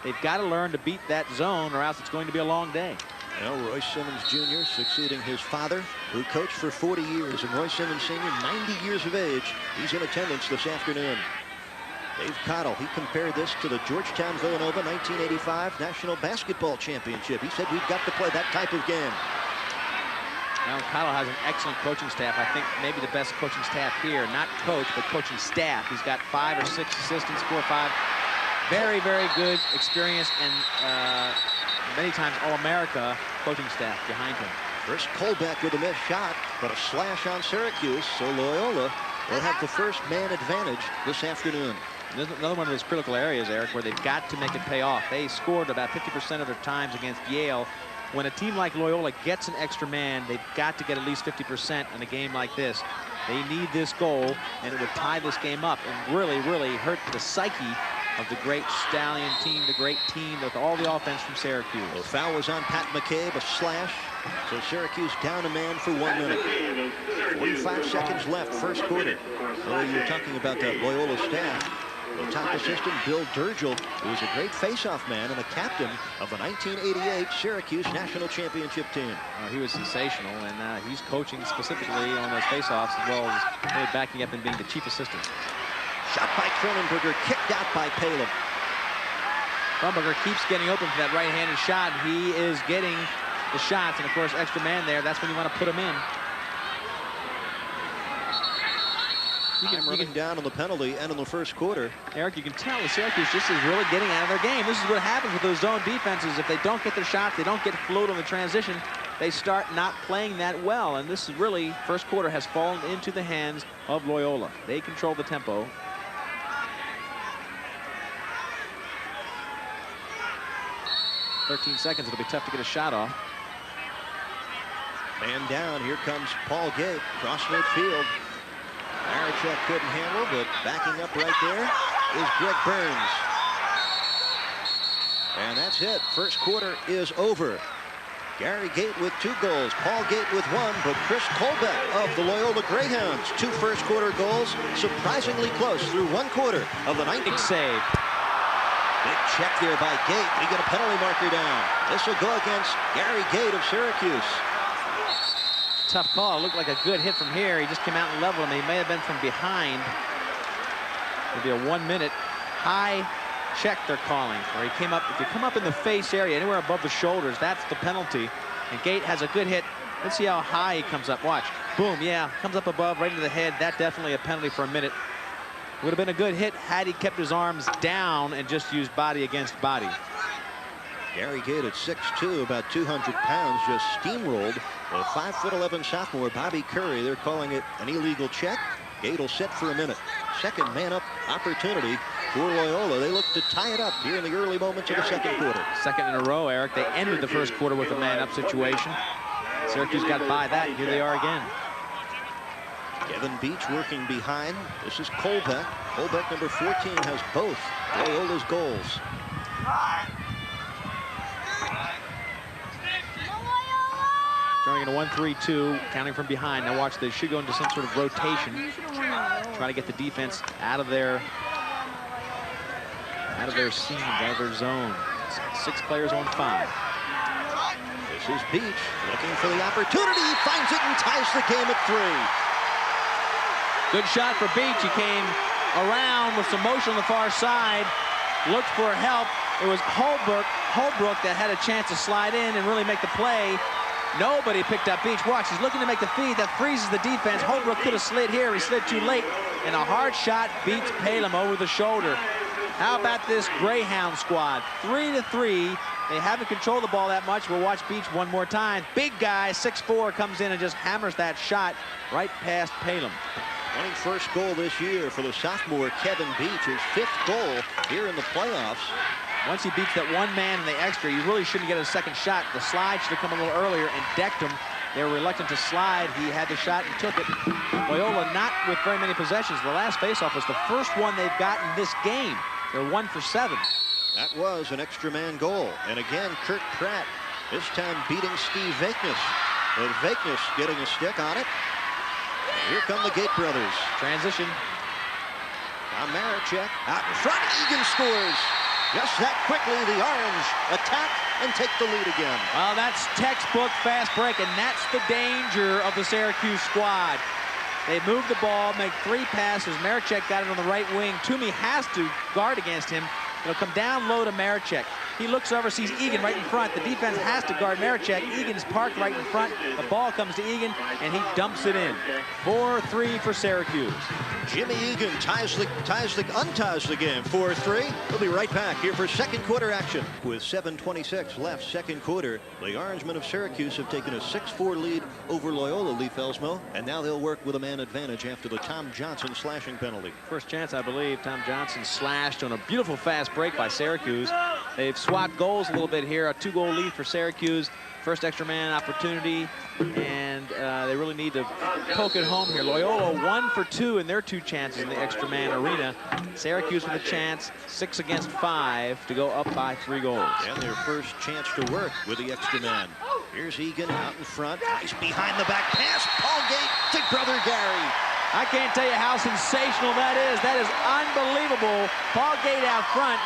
They've got to learn to beat that zone or else it's going to be a long day. Well, Roy Simmons Jr. succeeding his father, who coached for 40 years, and Roy Simmons Sr., 90 years of age. He's in attendance this afternoon. Dave Cottle, he compared this to the Georgetown-Villanova 1985 National Basketball Championship. He said, we've got to play that type of game. Now, Cottle has an excellent coaching staff. I think maybe the best coaching staff here, not coach, but coaching staff. He's got 5 or 6 assistants, 4 or 5. Very, very good, experienced, and many times All-America coaching staff behind him. First Colbeck with a missed shot, but a slash on Syracuse, so Loyola will have the first man advantage this afternoon. Another one of those critical areas, Eric, where they've got to make it pay off. They scored about 50% of their times against Yale. When a team like Loyola gets an extra man, they've got to get at least 50% in a game like this. They need this goal, and it would tie this game up and really, really hurt the psyche of the great Stallion team, the great team with all the offense from Syracuse. The foul was on Pat McCabe, a slash. So Syracuse down a man for 1 minute. 45 seconds left, first quarter. So you're talking about that Loyola staff. The top assistant, Bill Durgill, who was a great face-off man and a captain of the 1988 Syracuse National Championship team. He was sensational, and he's coaching specifically on those face-offs as well as really backing up and being the chief assistant. Shot by Cronenberger, kicked out by Palin. Cronenberger keeps getting open for that right-handed shot. He is getting the shots, and of course, extra man there. That's when you want to put him in. You can down on the penalty and in the first quarter. Eric, you can tell the Syracuse just is really getting out of their game. This is what happens with those zone defenses. If they don't get their shots, they don't get fluid on the transition, they start not playing that well. And this is really, first quarter has fallen into the hands of Loyola. They control the tempo. "13 seconds, it'll be tough to get a shot off. Man down, here comes Paul Gate, cross midfield. Marichuk couldn't handle, but backing up right there is Greg Burns. And that's it. First quarter is over. Gary Gate with 2 goals, Paul Gate with 1, but Chris Colbeck of the Loyola Greyhounds, 2 first quarter goals, surprisingly close through 1 quarter of the 19th save. Big check there by Gate. We get a penalty marker down. This will go against Gary Gate of Syracuse. Tough call. It looked like a good hit from here. He just came out and leveled him. He may have been from behind. It'll be a 1-minute high check they're calling. Where he came up. If you come up in the face area, anywhere above the shoulders, that's the penalty. And Gate has a good hit. Let's see how high he comes up. Watch. Boom. Yeah. Comes up above, right into the head. That definitely a penalty for a minute. Would have been a good hit had he kept his arms down and just used body against body. Gary Gate at 6'2", about 200 pounds, just steamrolled a 5'11" sophomore, Bobby Curry. They're calling it an illegal check. Gate will sit for a minute. Second man-up opportunity for Loyola. They look to tie it up here in the early moments of the second quarter. Second in a row, Eric. They ended the first quarter with a man-up situation. Syracuse got by that. Here they are again. Kevin Beach working behind. This is Colbeck. Colbeck, number 14, has both Loyola's goals. Turning into 1-3-2, counting from behind. Now watch, they should go into some sort of rotation. Try to get the defense out of their scene, out of their zone. 6 players on 5. This is Beach looking for the opportunity. He finds it and ties the game at 3. Good shot for Beach. He came around with some motion on the far side, looked for help. It was Holbrook that had a chance to slide in and really make the play. Nobody picked up Beach. Watch, he's looking to make the feed. That freezes the defense. Holbrook could have slid here. He slid too late. And a hard shot beats Palem over the shoulder. How about this Greyhound squad? 3-3 They haven't controlled the ball that much. We'll watch Beach one more time. Big guy, 6'4", comes in and just hammers that shot right past Palem. 21st goal this year for the sophomore Kevin Beach, his 5th goal here in the playoffs. Once he beats that one man in the extra, you really shouldn't get a second shot. The slide should have come a little earlier and decked him. They were reluctant to slide. He had the shot and took it. Loyola not with very many possessions. The last faceoff was the first one they've gotten this game. They're 1 for 7. That was an extra man goal. And again, Kurt Pratt, this time beating Steve Vakeness. But Vakeness getting a stick on it. And here come the Gate brothers. Transition. Now Marichek out in front. Egan scores. Just that quickly, the Orange attack and take the lead again. Well, that's textbook fast break, and that's the danger of the Syracuse squad. They move the ball, make 3 passes. Marichek got it on the right wing. Toomey has to guard against him. It'll come down low to Marichek. He looks over, sees Egan right in front. The defense has to guard Marichek. Egan's parked right in front. The ball comes to Egan, and he dumps it in. 4-3 for Syracuse. Jimmy Egan unties the game. 4-3. We'll be right back here for second quarter action. With 7:26 left, second quarter, the Orangemen of Syracuse have taken a 6-4 lead over Loyola Leaf Elsmo, and now they'll work with a man advantage after the Tom Johnson slashing penalty. First chance, I believe. Tom Johnson slashed on a beautiful fast break by Syracuse. They've swapped goals a little bit here. A 2-goal lead for Syracuse. First extra man opportunity, and they really need to poke it home here. Loyola 1 for 2 in their 2 chances in the extra man arena. Syracuse with a chance, 6 against 5 to go up by 3 goals. And their first chance to work with the extra man. Here's Egan out in front. Nice behind the back pass. Paul Gate to brother Gary. I can't tell you how sensational that is. That is unbelievable. Paul Gate out front.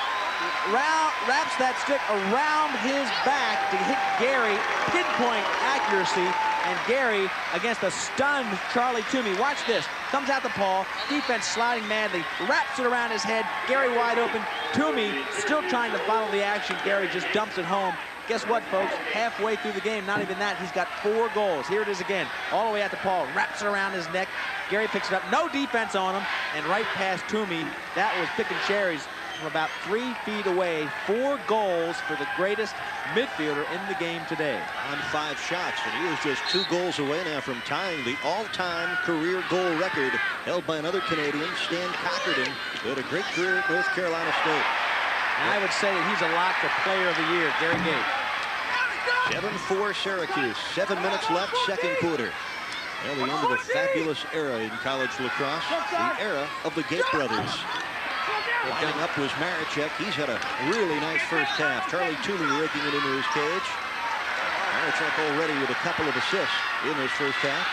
Wraps that stick around his back to hit Gary. Pinpoint accuracy. And Gary against a stunned Charlie Toomey. Watch this. Comes out to Paul. Defense sliding madly. Wraps it around his head. Gary wide open. Toomey still trying to follow the action. Gary just dumps it home. Guess what, folks? Halfway through the game, not even that, he's got 4 goals. Here it is again. All the way out to Paul. Wraps it around his neck. Gary picks it up. No defense on him. And right past Toomey. That was picking cherries from about 3 feet away. 4 goals for the greatest midfielder in the game today. On 5 shots, and he is just 2 goals away now from tying the all-time career goal record held by another Canadian, Stan Cockerton, who had a great career at North Carolina State. And I would say that he's a lock for player of the year, Gary Gate. 7-4 Syracuse. 7 minutes left, second quarter. Well, the end of a fabulous era in college lacrosse, the era of the Gate brothers. Lining up was Marichek. He's had a really nice first half. Charlie Toomey raking it into his cage. Marichek already with a couple of assists in his first half.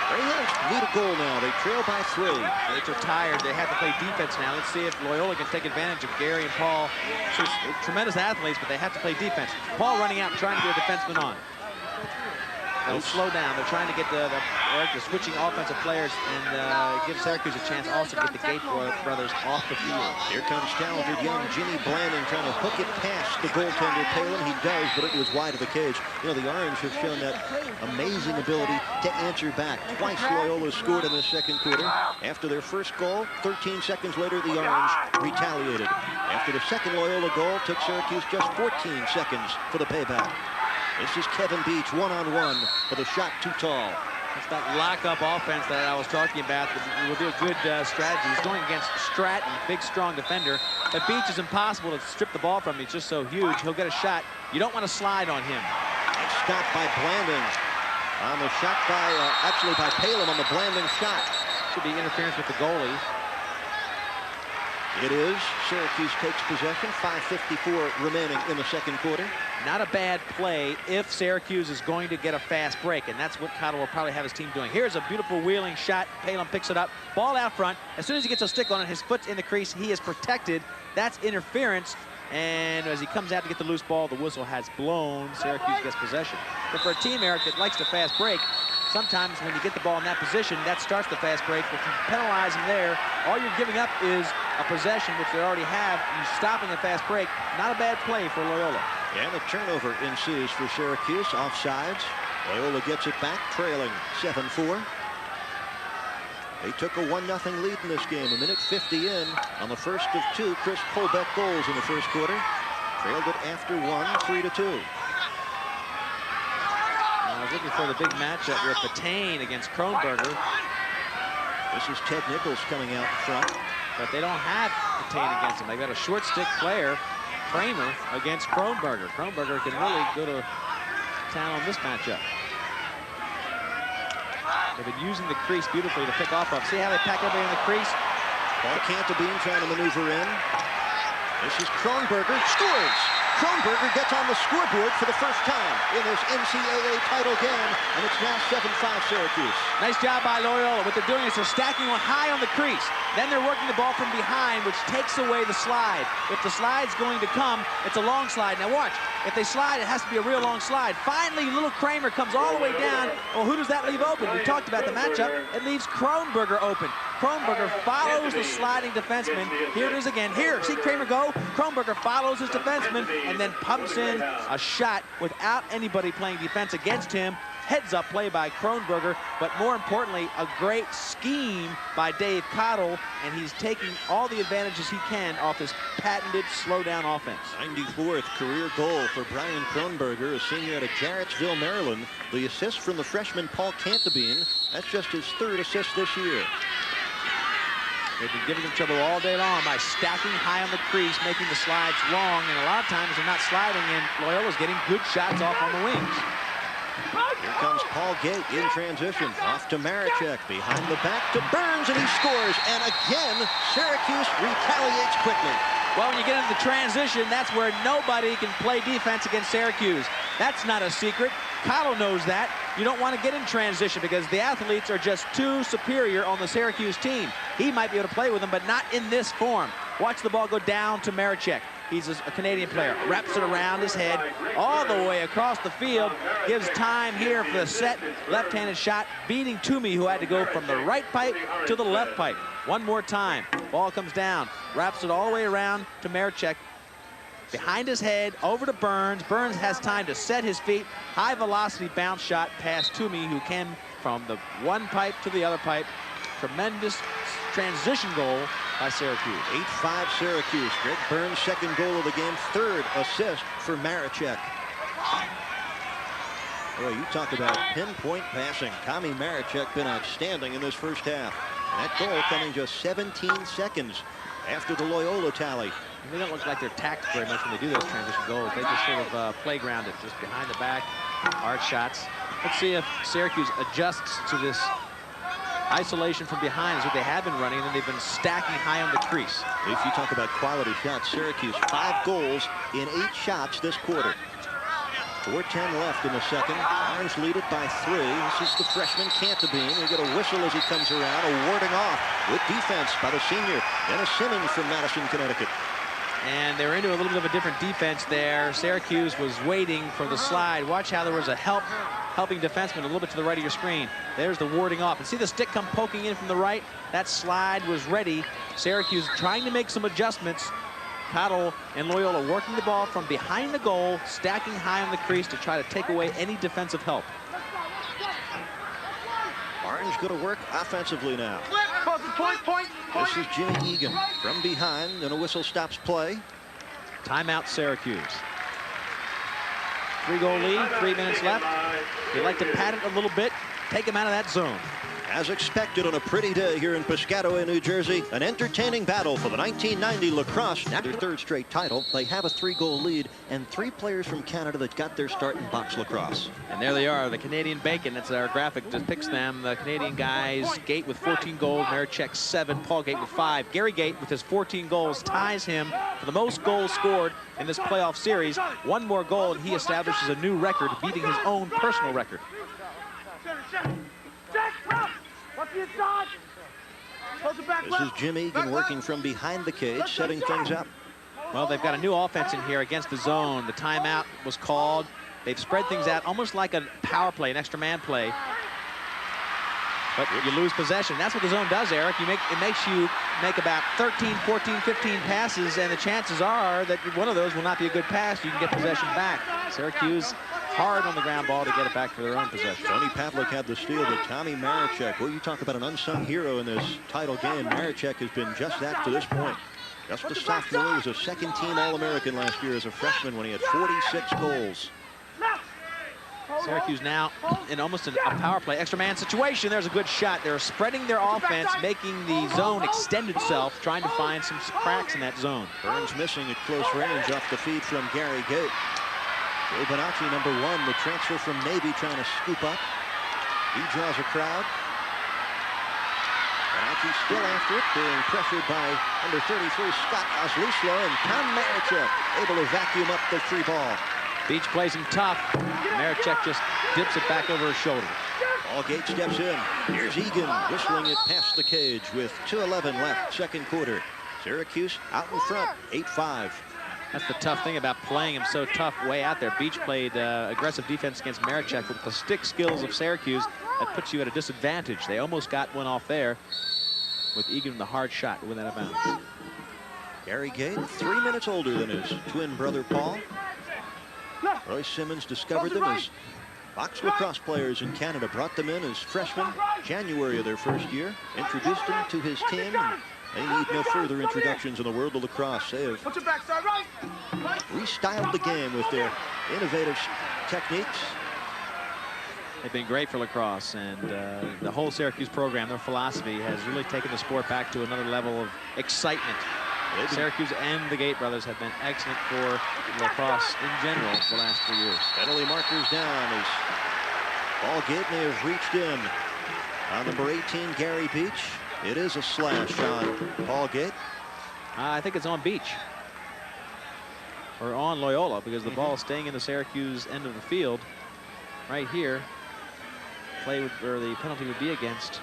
Greyhounds need a goal now. They trail by 3. Gates are tired. They have to play defense now. Let's see if Loyola can take advantage of Gary and Paul. So tremendous athletes, but they have to play defense. Paul running out and trying to get a defenseman on. They'll slow down. They're trying to get the switching offensive players and give Syracuse a chance also to get the Gate brothers off the field. Here comes talented young Jimmy Blanding trying to hook it past the goaltender Palem. He does, but it was wide of the cage. You know, the Orange have shown that amazing ability to answer back. Twice Loyola scored in the second quarter. After their first goal, 13 seconds later, the Orange retaliated. After the second Loyola goal, took Syracuse just 14 seconds for the payback. This is Kevin Beach one-on-one for the shot too tall. It's that lock-up offense that I was talking about that will be a good strategy. He's going against Stratton, big, strong defender. But Beach is impossible to strip the ball from him. He's just so huge. He'll get a shot. You don't want to slide on him. Nice stop by Blanding. On the shot by, actually by Palem on the Blanding shot. Should be interference with the goalie. It is. Syracuse takes possession. 5:54 remaining in the second quarter. Not a bad play if Syracuse is going to get a fast break, and that's what Cottle will probably have his team doing. Here's a beautiful wheeling shot. Palem picks it up. Ball out front. As soon as he gets a stick on it, his foot's in the crease. He is protected. That's interference. And as he comes out to get the loose ball, the whistle has blown. Syracuse gets possession. But for a team, Eric, that likes to fast break, sometimes when you get the ball in that position, that starts the fast break. If you penalize him there, all you're giving up is a possession, which they already have. You're stopping a fast break. Not a bad play for Loyola. And a turnover ensues for Syracuse. Offsides. Loyola gets it back, trailing 7-4. They took a 1-0 lead in this game. A minute 50 in on the first of 2 Chris Colbeck goals in the first quarter. Trailed it after one, 3-2. I was looking for the big matchup with Batain against Kronberger. This is Ted Nichols coming out in front. But they don't have Batain against him. They've got a short stick player, Kramer, against Kronberger. Kronberger can really go to town on this matchup. They've been using the crease beautifully to pick off of. See how they pack everybody in the crease? Paul Cantabine trying to maneuver in. This is Kronberger, scores! Kronberger gets on the scoreboard for the first time in this NCAA title game, and it's now 7-5 Syracuse. Nice job by Loyola. What they're doing is they're stacking one high on the crease. Then they're working the ball from behind, which takes away the slide. If the slide's going to come, it's a long slide. Now watch, if they slide, it has to be a real long slide. Finally, little Kramer comes all the way down. Well, who does that leave open? We talked about the matchup. It leaves Kronberger open. Kronberger follows the sliding defenseman. Here it is again. Here, see Kramer go? Kronberger follows his defenseman and then pumps in a shot without anybody playing defense against him. Heads up play by Kronberger, but more importantly, a great scheme by Dave Cottle, and he's taking all the advantages he can off his patented slow-down offense. 94th career goal for Brian Kronberger, a senior out of Jarrettsville, Maryland. The assist from the freshman Paul Cantabine. That's just his third assist this year. They've been giving him trouble all day long by stacking high on the crease, making the slides long, and a lot of times they're not sliding, and Loyola's getting good shots off on the wings. Here comes Paul Gate in transition. Off to Maricek. Behind the back to Burns, and he scores. And again, Syracuse retaliates quickly. Well, when you get into the transition, that's where nobody can play defense against Syracuse. That's not a secret. Cottle knows that. You don't want to get in transition because the athletes are just too superior on the Syracuse team. He might be able to play with them, but not in this form. Watch the ball go down to Maricek. He's a Canadian player. Wraps it around his head all the way across the field. Gives time here for the set left-handed shot, beating Toomey, who had to go from the right pipe to the left pipe. One more time. Ball comes down. Wraps it all the way around to Maricek. Behind his head, over to Burns. Burns has time to set his feet. High velocity bounce shot past Toomey, who came from the one pipe to the other pipe. Tremendous transition goal by Syracuse. 8-5 Syracuse. Greg Burns' second goal of the game, third assist for Maricek. Boy, you talk about pinpoint passing. Tommy Maricek been outstanding in this first half. And that goal coming just 17 seconds after the Loyola tally. They don't look like they're tacked very much when they do those transition goals. They just sort of playground it, just behind the back, hard shots. Let's see if Syracuse adjusts to this isolation from behind is what they have been running, and then they've been stacking high on the crease. If you talk about quality shots, Syracuse 5 goals in 8 shots this quarter. 4:10 left in the second. Orange lead it by 3. This is the freshman Cantabine. We get a whistle as he comes around, a warding off with defense by the senior Dennis Simmons from Madison, Connecticut. And they were into a little bit of a different defense there. Syracuse was waiting for the slide. Watch how there was a helping defenseman a little bit to the right of your screen. There's the warding off. And see the stick come poking in from the right? That slide was ready. Syracuse trying to make some adjustments. Cottle and Loyola working the ball from behind the goal, stacking high on the crease to try to take away any defensive help. Orange going to work offensively now. This is Jimmy Egan from behind, and a whistle stops play. Timeout Syracuse. 3-goal lead, 3 minutes left. They like to pad it a little bit, take him out of that zone. As expected on a pretty day here in Piscataway, New Jersey, an entertaining battle for the 1990 Lacrosse. Now their 3rd straight title. They have a 3-goal lead and 3 players from Canada that got their start in box lacrosse. And there they are, the Canadian Bacon. That's our graphic depicts them. The Canadian guys, Gate with 14 goals, Maricek 7, Paul Gate with 5. Gary Gate with his 14 goals ties him for the most goals scored in this playoff series. One more goal and he establishes a new record, beating his own personal record. This is Jim Egan working from behind the cage, setting things up. Well, they've got a new offense in here against the zone. The timeout was called. They've spread things out almost like a power play, an extra man play. But you lose possession. That's what the zone does, Eric. It makes you make about 13, 14, 15 passes, and the chances are that one of those will not be a good pass. You can get possession back. Syracuse hard on the ground ball to get it back for their own possession. Tony Pavlik had the steal, but Tommy Maricek, well, you talk about an unsung hero in this title game. Maricek has been just that to this point. Just a sophomore. He was a second-team All-American last year as a freshman when he had 46 goals. Syracuse now in almost a power play extra man situation. There's a good shot. They're spreading their offense, making the zone extend itself, trying to find some cracks in that zone. Burns missing at close range off the feed from Gary Gate. Joe Bonacci, number 1, the transfer from Navy, trying to scoop up. He draws a crowd. Bonacci still after it, being pressured by number 33 Scott Oslislo, and Tom Marichek able to vacuum up the free ball. Beach plays him tough. Marichek just dips it back over his shoulder. Paul Gate steps in. Here's Egan whistling it past the cage with 2:11 left, second quarter. Syracuse out in front, 8-5. That's the tough thing about playing him so tough way out there. Beach played aggressive defense against Marichek with the stick skills of Syracuse. That puts you at a disadvantage. They almost got one off there with Egan the hard shot with that out of bounds. Gary Gate, 3 minutes older than his twin brother Paul. Royce Simmons discovered them as box lacrosse players in Canada, brought them in as freshmen January of their first year, introduced them to his team, and they need no further introductions in the world of lacrosse. They have restyled the game with their innovative techniques. They've been great for lacrosse, and the whole Syracuse program, their philosophy, has really taken the sport back to another level of excitement. Syracuse and the Gate brothers have been excellent for lacrosse in general the last 3 years. Penalty markers down as Paul Gate may have reached in on number 18, Gary Beach. It is a slash on Paul Gate. I think it's on Beach. Or on Loyola, because the ball is staying in the Syracuse end of the field. Right here, the penalty would be against.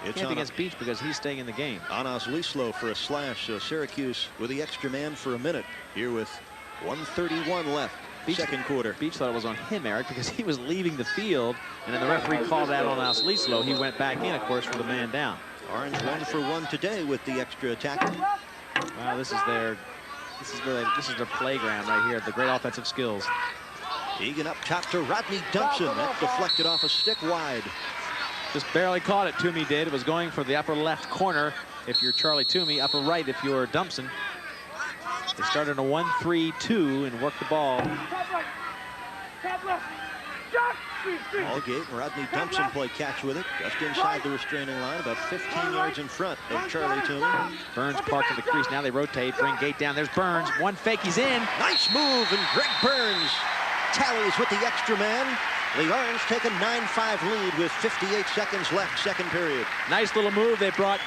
It can't be against Beach because he's staying in the game. On Oslislo for a slash. Syracuse with the extra man for a minute here with 1:31 left. Second quarter. Beach thought it was on him, Eric, because he was leaving the field, and then the referee called that on Oslislo. He went back in, of course, for the man down. Orange 1 for 1 today with the extra attacker. Wow, this is their playground right here. The great offensive skills. Egan up top to Rodney Dumpson. That deflected off a stick wide. Just barely caught it. Toomey did. It was going for the upper left corner if you're Charlie Toomey, upper right if you're Dumpson. They started in a 1-3-2 and worked the ball. Paul Gate and Rodney Dumpson play catch with it, just inside the restraining line, about 15 yards in front of Charlie Toomey. Burns parked in the crease. Now they rotate, bring Gate down. There's Burns. One fake, he's in. Nice move, and Greg Burns tallies with the extra man. The Orange take a 9-5 lead with 58 seconds left, second period. Nice little move. They brought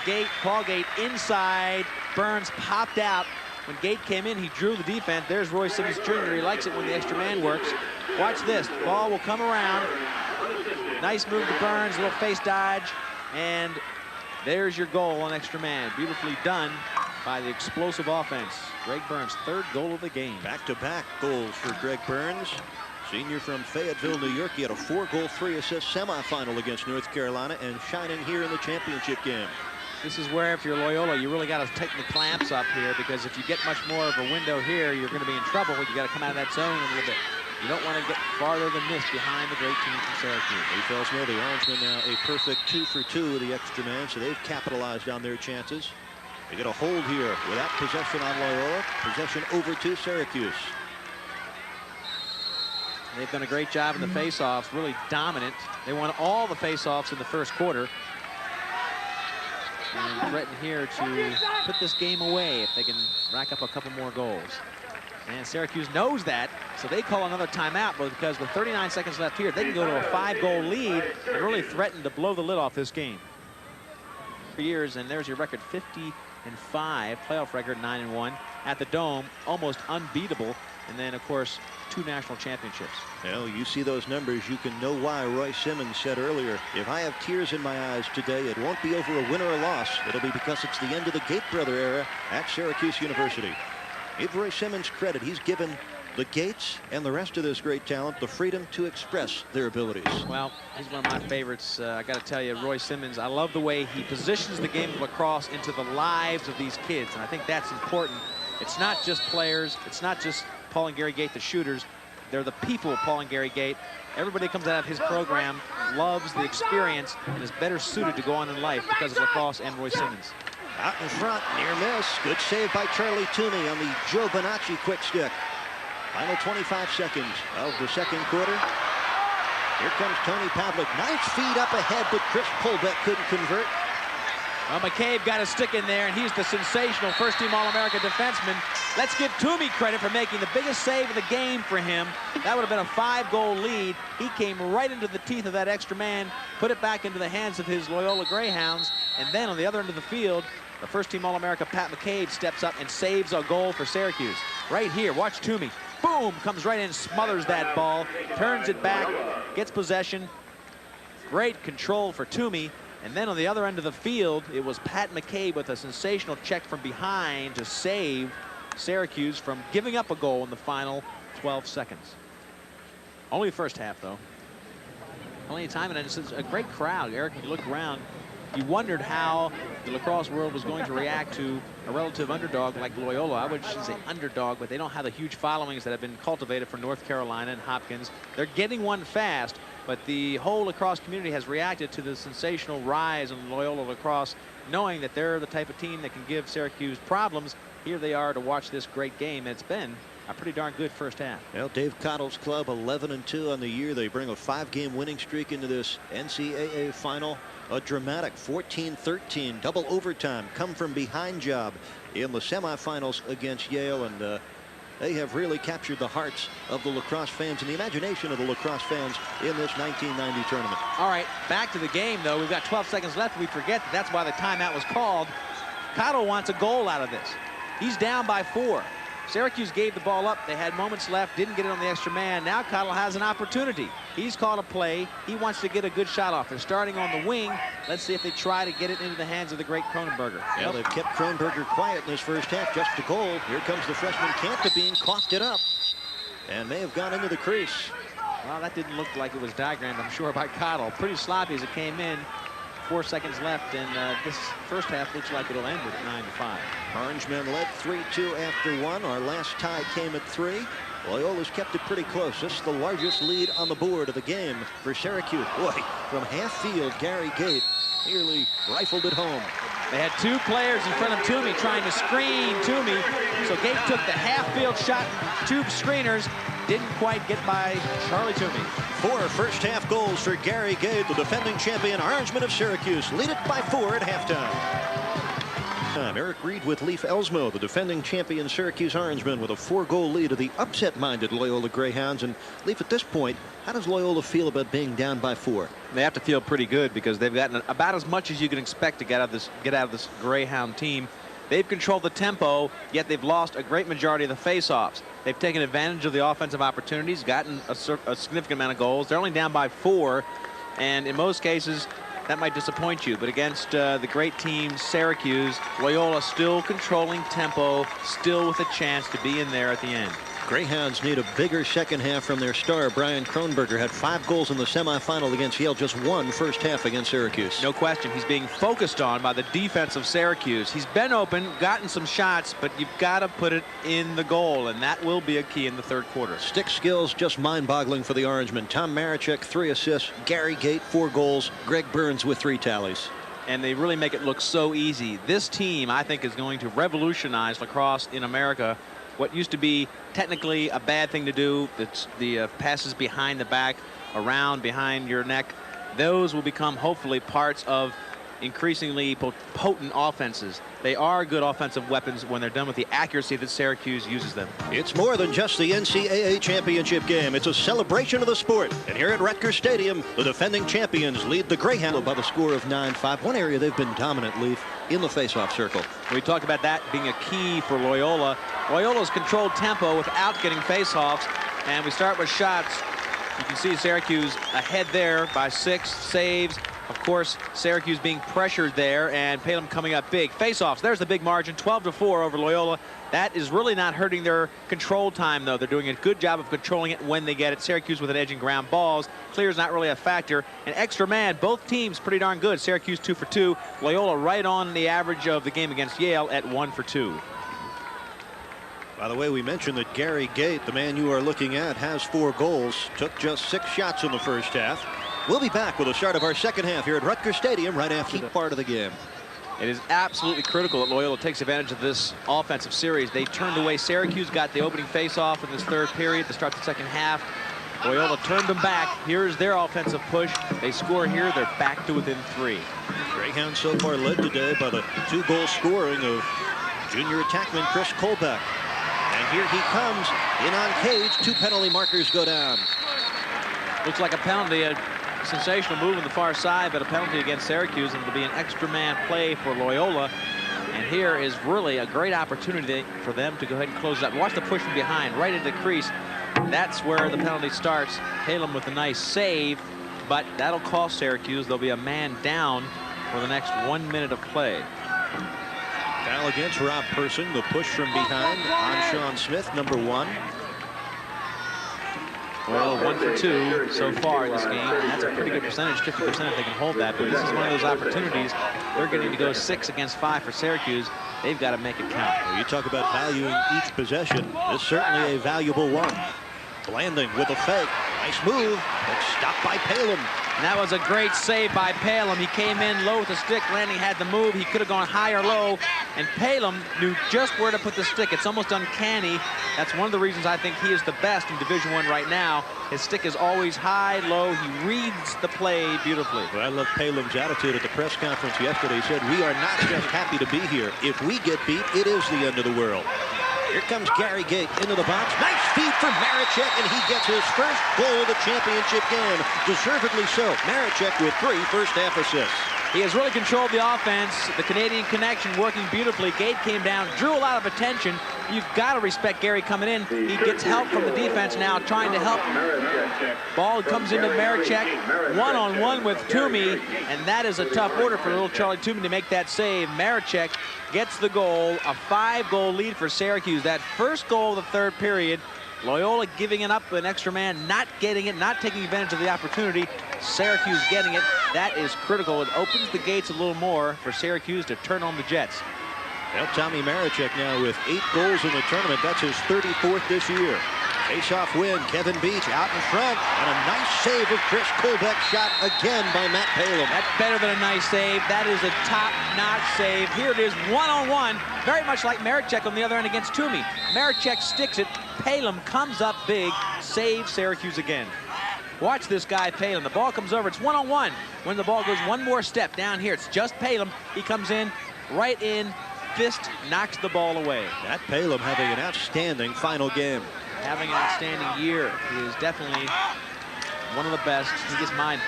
Paul Gate inside. Burns popped out. When Gate came in, he drew the defense. There's Roy Simmons Jr. He likes it when the extra man works. Watch this. The ball will come around. Nice move to Burns, little face dodge. And there's your goal on extra man. Beautifully done by the explosive offense. Greg Burns, third goal of the game. Back-to-back goals for Greg Burns. Senior from Fayetteville, New York. He had a 4-goal, 3-assist semifinal against North Carolina and shining here in the championship game. This is where, if you're Loyola, you really got to tighten the clamps up here, because if you get much more of a window here, you're going to be in trouble. You got to come out of that zone a little bit. You don't want to get farther than this behind the great team from Syracuse. Lee Felsmo, the Orangemen now a perfect 2 for 2 with the extra man, so they've capitalized on their chances. They get a hold here without possession on Loyola. Possession over to Syracuse. They've done a great job in the face-offs, really dominant. They won all the face-offs in the first quarter. And threaten here to put this game away if they can rack up a couple more goals. And Syracuse knows that, so they call another timeout, but because with 39 seconds left here, they can go to a 5-goal lead and really threaten to blow the lid off this game. For years, and there's your record, 50-5, playoff record 9-1 at the Dome, almost unbeatable. And then, of course, 2 national championships. Well, you see those numbers, you can know why Roy Simmons said earlier, if I have tears in my eyes today, it won't be over a win or a loss. It'll be because it's the end of the Gate brother era at Syracuse University. Give Roy Simmons credit. He's given the Gates and the rest of this great talent the freedom to express their abilities. Well, he's one of my favorites. I got to tell you, Roy Simmons, I love the way he positions the game of lacrosse into the lives of these kids, and I think that's important. It's not just players. It's not just Paul and Gary Gate, the shooters. They're the people, Paul and Gary Gate. Everybody that comes out of his program loves the experience and is better suited to go on in life because of lacrosse and Roy Simmons. Out in front, near miss. Good save by Charlie Toomey on the Joe Bonacci quick stick. Final 25 seconds of the second quarter. Here comes Tony Pavlik. Nice feed up ahead, but Chris Polbeck couldn't convert. Well, McCabe got a stick in there, and he's the sensational first-team All-America defenseman. Let's give Toomey credit for making the biggest save of the game for him. That would have been a 5-goal lead. He came right into the teeth of that extra man, put it back into the hands of his Loyola Greyhounds, and then on the other end of the field, the first-team All-America Pat McCabe steps up and saves a goal for Syracuse. Right here, watch Toomey. Boom! Comes right in, smothers that ball, turns it back, gets possession. Great control for Toomey. And then on the other end of the field, it was Pat McCabe with a sensational check from behind to save Syracuse from giving up a goal in the final 12 seconds. Only the first half, though. Plenty of time, and it's a great crowd. Eric, when you look around, you wondered how the lacrosse world was going to react to a relative underdog like Loyola. I wouldn't say underdog, but they don't have the huge followings that have been cultivated for North Carolina and Hopkins. They're getting one fast, but the whole lacrosse community has reacted to the sensational rise in Loyola lacrosse, knowing that they're the type of team that can give Syracuse problems. Here they are to watch this great game. It's been a pretty darn good first half. Well, Dave Cottle's club 11-2 on the year. They bring a 5-game winning streak into this NCAA final. A dramatic 14-13 double overtime come from behind job in the semifinals against Yale, and they have really captured the hearts of the lacrosse fans and the imagination of the lacrosse fans in this 1990 tournament. All right, back to the game, though. We've got 12 seconds left. We forget that's why the timeout was called. Cottle wants a goal out of this. He's down by 4. Syracuse gave the ball up. They had moments left, didn't get it on the extra man. Now Cottle has an opportunity. He's called a play. He wants to get a good shot off. They're starting on the wing. Let's see if they try to get it into the hands of the great Cronenberger. Yeah, they've kept Cronenberger quiet in this first half. Just a goal. Here comes the freshman Cantabine, coughed it up, and may have gone into the crease. Well, that didn't look like it was diagrammed, I'm sure, by Cottle. Pretty sloppy as it came in. 4 seconds left, and this first half looks like it'll end at 9-5. Orangemen led 3-2 after 1. Our last tie came at 3. Loyola's kept it pretty close. This is the largest lead on the board of the game for Syracuse. Boy, from half field, Gary Gate nearly rifled it home. They had 2 players in front of Toomey trying to screen Toomey, so Gate took the half-field shot, 2 screeners, didn't quite get by Charlie Toomey. 4 first-half goals for Gary Gate, the defending champion Orangemen of Syracuse, lead it by 4 at halftime. Eric Reed with Leif Elsmo, the defending champion Syracuse Orangemen, with a 4-goal lead of the upset-minded Loyola Greyhounds. And Leif, at this point, how does Loyola feel about being down by 4? They have to feel pretty good because they've gotten about as much as you can expect to get out of this Greyhound team. They've controlled the tempo, yet they've lost a great majority of the face-offs. They've taken advantage of the offensive opportunities, gotten a significant amount of goals. They're only down by 4, and in most cases, that might disappoint you. But against the great team, Syracuse, Loyola still controlling tempo, still with a chance to be in there at the end. Greyhounds need a bigger second half from their star. Brian Cronenberger had 5 goals in the semifinal against Yale, just 1 first half against Syracuse. No question. He's being focused on by the defense of Syracuse. He's been open, gotten some shots, but you've got to put it in the goal, and that will be a key in the third quarter. Stick skills just mind-boggling for the Orangemen. Tom Maricek, 3 assists. Gary Gate, 4 goals. Greg Burns with 3 tallies. And they really make it look so easy. This team, I think, is going to revolutionize lacrosse in America. What used to be technically a bad thing to do, that's the passes behind the back, around behind your neck, those will become hopefully parts of increasingly potent offenses. They are good offensive weapons when they're done with the accuracy that Syracuse uses them. It's more than just the NCAA championship game. It's a celebration of the sport. And here at Rutgers Stadium, the defending champions lead the Greyhounds by the score of 9-5. One area they've been dominant, Leaf, in the face-off circle. We talked about that being a key for Loyola. Lola's controlled tempo without getting face-offs, and we start with shots. You can see Syracuse ahead there by 6 saves. Of course, Syracuse being pressured there, and Palem coming up big. Face-offs, there's the big margin, 12-4 over Loyola. That is really not hurting their control time, though. They're doing a good job of controlling it when they get it. Syracuse with an edge in ground balls. Clear is not really a factor. And extra man, both teams pretty darn good. Syracuse 2 for 2. Loyola right on the average of the game against Yale at 1 for 2. By the way, we mentioned that Gary Gate, the man you are looking at, has 4 goals. Took just 6 shots in the first half. We'll be back with the start of our second half here at Rutgers Stadium right after the part of the game. It is absolutely critical that Loyola takes advantage of this offensive series. They turned away Syracuse, got the opening face-off in this third period to start the second half. Loyola turned them back. Here's their offensive push. They score here. They're back to within 3. Greyhounds so far led today by the 2-goal scoring of junior attackman Chris Colbeck. And here he comes in on cage. 2 penalty markers go down. Looks like a penalty, a sensational move on the far side, but a penalty against Syracuse, and it'll be an extra man play for Loyola. And here is really a great opportunity for them to go ahead and close it up. Watch the push from behind, right into the crease. That's where the penalty starts. Palem with a nice save, but that'll cost Syracuse. There'll be a man down for the next 1 minute of play. Foul against Rob Person. The push from behind on Sean Smith, number 1. Well, 1 for 2 so far in this game. And that's a pretty good percentage, 50% if they can hold that. But this is one of those opportunities. They're getting to go 6 against 5 for Syracuse. They've got to make it count. Well, you talk about valuing each possession. This is certainly a valuable one. Blanding with a fake. Nice move, but stopped by Palem. And that was a great save by Palem. He came in low with the stick. Landing had the move. He could have gone high or low. And Palem knew just where to put the stick. It's almost uncanny. That's one of the reasons I think he is the best in Division I right now. His stick is always high, low. He reads the play beautifully. Well, I love Palem's attitude at the press conference yesterday. He said, we are not just happy to be here. If we get beat, it is the end of the world. Here comes Gary Gate into the box. Nice feed from Maricek, and he gets his first goal of the championship game. Deservedly so. Maricek with 3 first-half assists. He has really controlled the offense. The Canadian connection working beautifully. Gate came down, drew a lot of attention. You've got to respect Gary coming in. He gets help from the defense now, trying to help. Ball comes into Maricek, one-on-one with Toomey, and that is a tough order for little Charlie Toomey to make that save. Maricek gets the goal, a 5-goal lead for Syracuse. That first goal of the third period, Loyola giving it up, an extra man, not getting it, not taking advantage of the opportunity. Syracuse getting it. That is critical. It opens the gates a little more for Syracuse to turn on the Jets. Well, Tommy Maricek now with 8 goals in the tournament. That's his 34th this year. Face-off win. Kevin Beach out in front. And a nice save of Chris Colbeck, shot again by Matt Palem. That's better than a nice save. That is a top-notch save. Here it is, one-on-one. Very much like Maricek on the other end against Toomey. Maricek sticks it. Palem comes up big. Saves Syracuse again. Watch this guy, Palem. The ball comes over. It's one-on-one. When the ball goes one more step down here, it's just Palem. He comes in, right in, fist, knocks the ball away. Matt Palem having an outstanding final game. Having an outstanding year. He is definitely one of the best. He gets my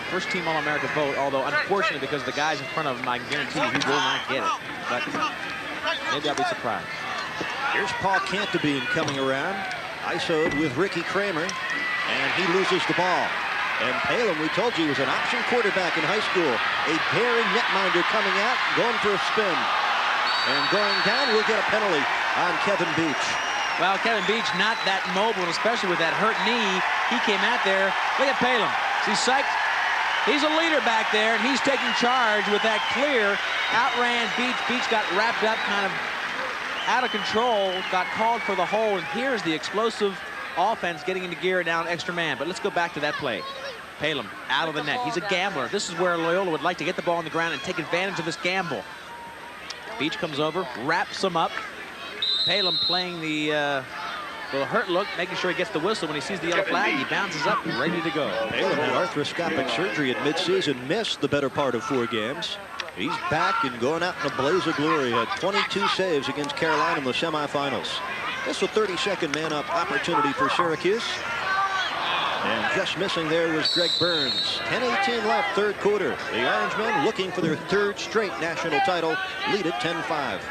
first team All-America vote, although unfortunately because of the guys in front of him, I can guarantee you he will not get it. But maybe I'll be surprised. Here's Paul Cantabine coming around. ISO'd with Ricky Kramer, and he loses the ball. And Palem, we told you, was an option quarterback in high school. A daring netminder coming out, going for a spin. And going down, we'll get a penalty on Kevin Beach. Well, Kevin Beach not that mobile, especially with that hurt knee. He came out there. Look at Palem. Is he psyched? He's a leader back there, and he's taking charge with that clear. Outran Beach. Beach got wrapped up, kind of out of control, got called for the hole, and here's the explosive offense getting into gear down extra man. But let's go back to that play. Palem out of the net. He's a gambler. This is where Loyola would like to get the ball on the ground and take advantage of this gamble. Beach comes over, wraps him up. Palem playing the little hurt look, making sure he gets the whistle. When he sees the yellow flag, he bounces up, ready to go. Palem had arthroscopic surgery at midseason, missed the better part of 4 games. He's back and going out in a blaze of glory. Had 22 saves against Carolina in the semifinals. This was a 32nd man-up opportunity for Syracuse. And just missing there was Greg Burns. 10:18 left, third quarter. The Orangemen looking for their 3rd straight national title, lead at 10-5.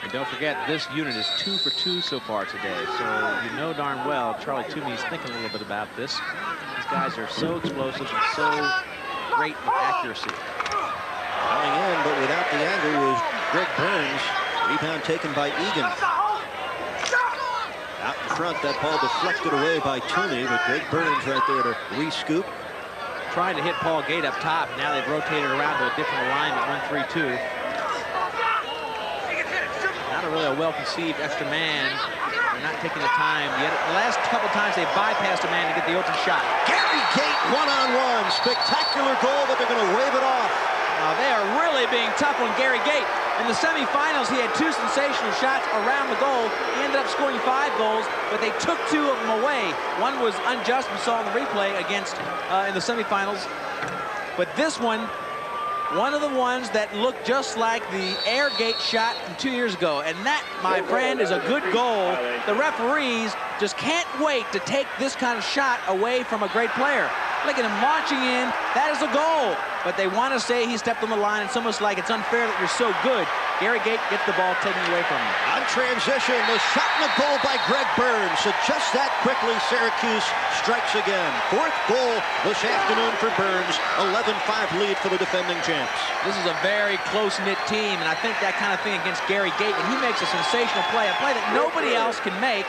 And don't forget, this unit is 2 for 2 so far today. So you know darn well Charlie Toomey is thinking a little bit about this. These guys are so explosive and so great with accuracy. Coming in, but without the angle, was Greg Burns. Rebound taken by Egan. Out in front, that ball deflected away by Toomey, but Greg Burns right there to re-scoop. Trying to hit Paul Gate up top. Now they've rotated around to a different alignment, 1-3-2. Not a really a well-conceived extra man. They're not taking the time yet. The last couple times they bypassed a man to get the open shot. Gary Gate one-on-one. Spectacular goal, but they're going to wave it off. They are really being tough on Gary Gate. In the semifinals, he had 2 sensational shots around the goal. He ended up scoring 5 goals, but they took 2 of them away. One was unjust, we saw in the replay against in the semifinals. But this one of the ones that looked just like the air gate shot from 2 years ago. And that, my friend, is a good goal. The referees just can't wait to take this kind of shot away from a great player. Look at him launching in. That is a goal. But they want to say he stepped on the line. It's almost like it's unfair that you're so good. Gary Gate gets the ball taken away from him. On transition, the shot and the goal by Greg Burns. So just that quickly, Syracuse strikes again. 4th goal this afternoon for Burns. 11-5 lead for the defending champs. This is a very close-knit team, and I think that kind of thing against Gary Gate, when he makes a sensational play, a play that nobody else can make,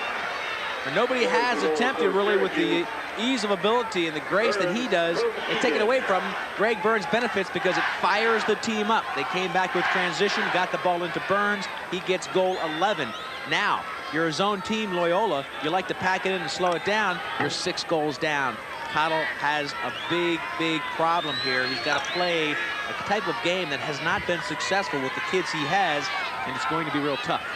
or nobody has attempted really with the ease of ability and the grace that he does, and take it away from him. Greg Burns benefits because it fires the team up. They came back with transition, got the ball into Burns. He gets goal 11. Now, you're a zone team, Loyola. You like to pack it in and slow it down. You're 6 goals down. Cottle has a big problem here. He's got to play a type of game that has not been successful with the kids he has, and it's going to be real tough.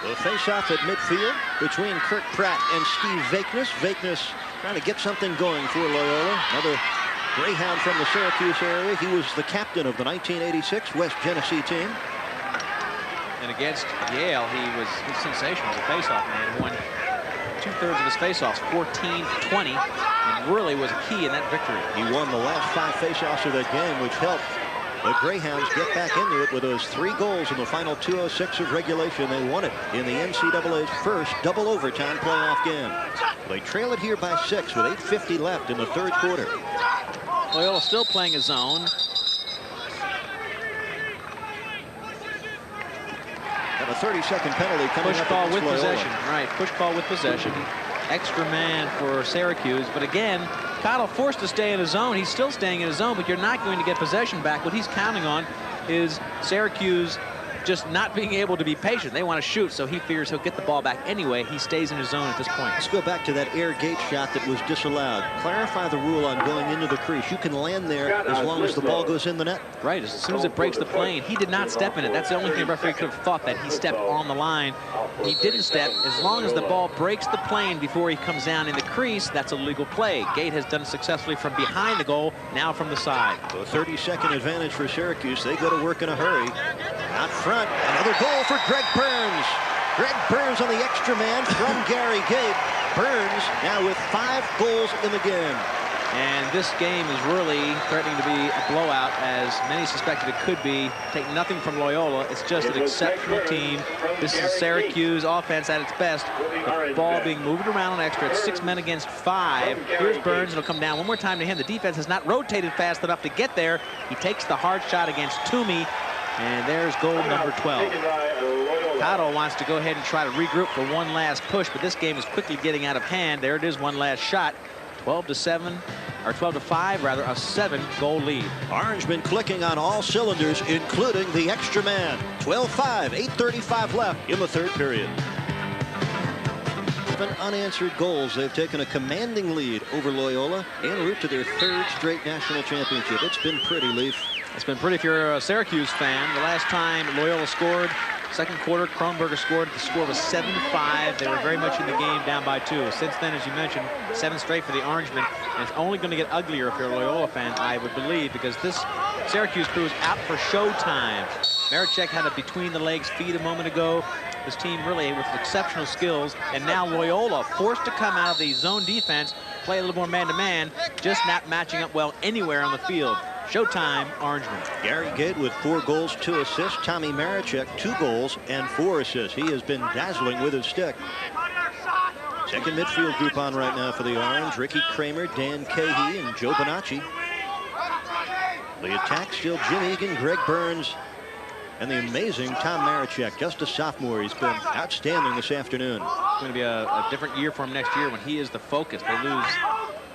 The face-off at midfield between Kirk Pratt and Steve Vakeness. Vakeness trying to get something going for Loyola. Another Greyhound from the Syracuse area. He was the captain of the 1986 West Genesee team. And against Yale, he was sensational as a face-off man. He won 2/3 of his face-offs, 14-20, and really was a key in that victory. He won the last 5 face-offs of that game, which helped the Greyhounds get back into it with those 3 goals in the final 2:06 of regulation. They won it in the NCAA's first double overtime playoff game. They trail it here by 6 with 8:50 left in the 3rd quarter. Loyola still playing a zone. And a 30-second penalty coming Push up call against with Loyola. possession. Right, push call with possession. Extra man for Syracuse. But again, Cottle forced to stay in his zone. He's still staying in his zone, but you're not going to get possession back. What he's counting on is Syracuse just not being able to be patient. They want to shoot, so he figures he'll get the ball back anyway. He stays in his zone at this point. Let's go back to that air gate shot that was disallowed. Clarify the rule on going into the crease. You can land there as long as the ball goes in the net. Right, as soon as it breaks the plane. He did not step in it. That's the only thing the referee could have thought, that he stepped on the line. He didn't step. As long as the ball breaks the plane before he comes down in the crease, that's a legal play. Gate has done it successfully from behind the goal, now from the side. A 30-second advantage for Syracuse. They go to work in a hurry. Out front, another goal for Greg Burns. Greg Burns on the extra man from Gary Gate. Burns now with 5 goals in the game. And this game is really threatening to be a blowout, as many suspected it could be. Take nothing from Loyola. It's just an exceptional team. This is Syracuse offense at its best. The ball being moved around on extra. It's 6 men against 5. Here's Burns. It'll come down one more time to him. The defense has not rotated fast enough to get there. He takes the hard shot against Toomey. And there's goal number 12. Cottle wants to go ahead and try to regroup for one last push, but this game is quickly getting out of hand. There it is, one last shot. 12-7, or 12-5 rather, a 7-goal lead. Orangemen clicking on all cylinders, including the extra man. 12-5, 8:35 left in the 3rd period. 7 unanswered goals. They've taken a commanding lead over Loyola en route to their 3rd straight national championship. It's been pretty, Leaf. It's been pretty if you're a Syracuse fan. The last time Loyola scored, 2nd quarter, Kronberger scored. The score was 7-5. They were very much in the game, down by 2. Since then, as you mentioned, 7 straight for the Orangemen. And it's only going to get uglier if you're a Loyola fan, I would believe, because this Syracuse crew is out for showtime. Maricek had a between-the-legs feed a moment ago. This team really with exceptional skills. And now Loyola forced to come out of the zone defense, play a little more man-to-man, just not matching up well anywhere on the field. Showtime, Orangemen. Gary Gate with 4 goals, 2 assists. Tommy Maricek, 2 goals and 4 assists. He has been dazzling with his stick. Second midfield group on right now for the Orange. Ricky Kramer, Dan Cahey, and Joe Bonacci. The attack still Jim Egan, Greg Burns, and the amazing Tom Maricek, just a sophomore. He's been outstanding this afternoon. It's going to be a different year for him next year when he is the focus. They lose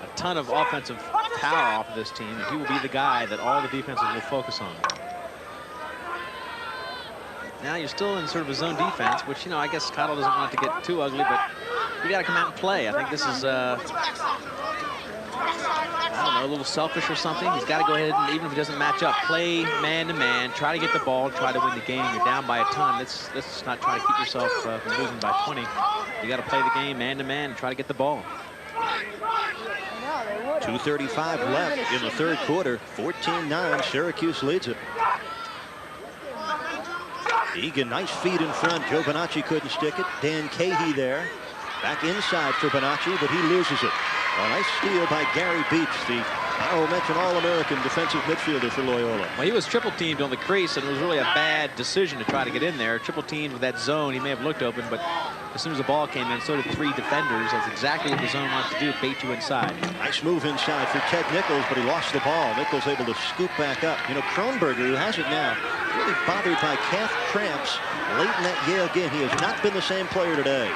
a ton of offensive power off of this team, and he will be the guy that all the defenses will focus on. Now you're still in sort of a zone defense, which, you know, I guess Cottle doesn't want it to get too ugly, but you got to come out and play. I think this is, I don't don't know, a little selfish or something. He's got to go ahead and, even if it doesn't match up, play man-to-man, try to get the ball, try to win the game. You're down by a ton. Let's not try to keep yourself from losing by 20. You got to play the game man-to-man and try to get the ball. 2:35 left in the third quarter. 14-9. Syracuse leads it. Egan, nice feed in front. Joe Bonacci couldn't stick it. Dan Cahey there. Back inside for Bonacci, but he loses it. A nice steal by Gary Beach, the mentioned All-American defensive midfielder for Loyola. Well, he was triple teamed on the crease, and it was really a bad decision to try to get in there. Triple teamed with that zone. He may have looked open, but as soon as the ball came in, so did 3 defenders. That's exactly what the zone wants to do, bait you inside. Nice move inside for Ted Nichols, but he lost the ball. Nichols able to scoop back up. You know, Kronberger, who has it now, really bothered by calf cramps late in that Yale game. He has not been the same player today.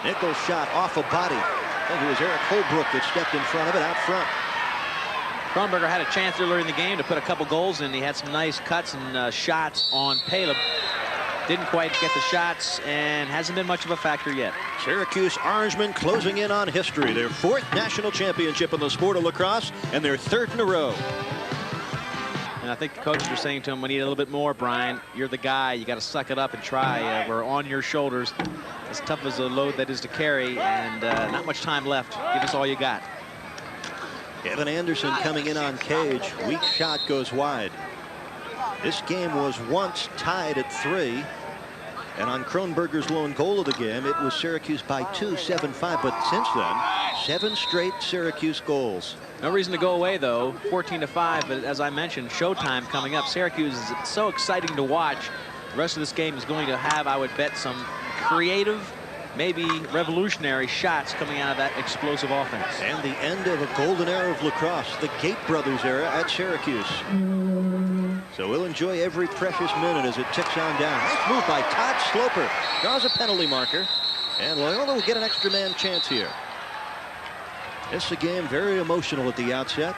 Nichols shot off a body. I think it was Eric Holbrook that stepped in front of it out front. Kronberger had a chance earlier in the game to put a couple goals in. He had some nice cuts and shots on Paleb. Didn't quite get the shots and hasn't been much of a factor yet. Syracuse Orangemen closing in on history. Their 4th national championship in the sport of lacrosse and their 3rd in a row. And I think the coaches were saying to him, we need a little bit more, Brian. You're the guy. You got to suck it up and try. We're on your shoulders. As tough as a load that is to carry, and not much time left. Give us all you got. Evan Anderson coming in on Cage. Weak shot goes wide. This game was once tied at 3. And on Kronberger's lone goal of the game, it was Syracuse by 2, 7-5. But since then, 7 straight Syracuse goals. No reason to go away, though. 14-5. But as I mentioned, showtime coming up. Syracuse is so exciting to watch. The rest of this game is going to have, I would bet, some creative, maybe revolutionary shots coming out of that explosive offense. And the end of a golden era of lacrosse, the Gate Brothers era at Syracuse. So we'll enjoy every precious minute as it ticks on down. Nice move by Todd Sloper. Draws a penalty marker. And Loyola will get an extra man chance here. This is a game very emotional at the outset.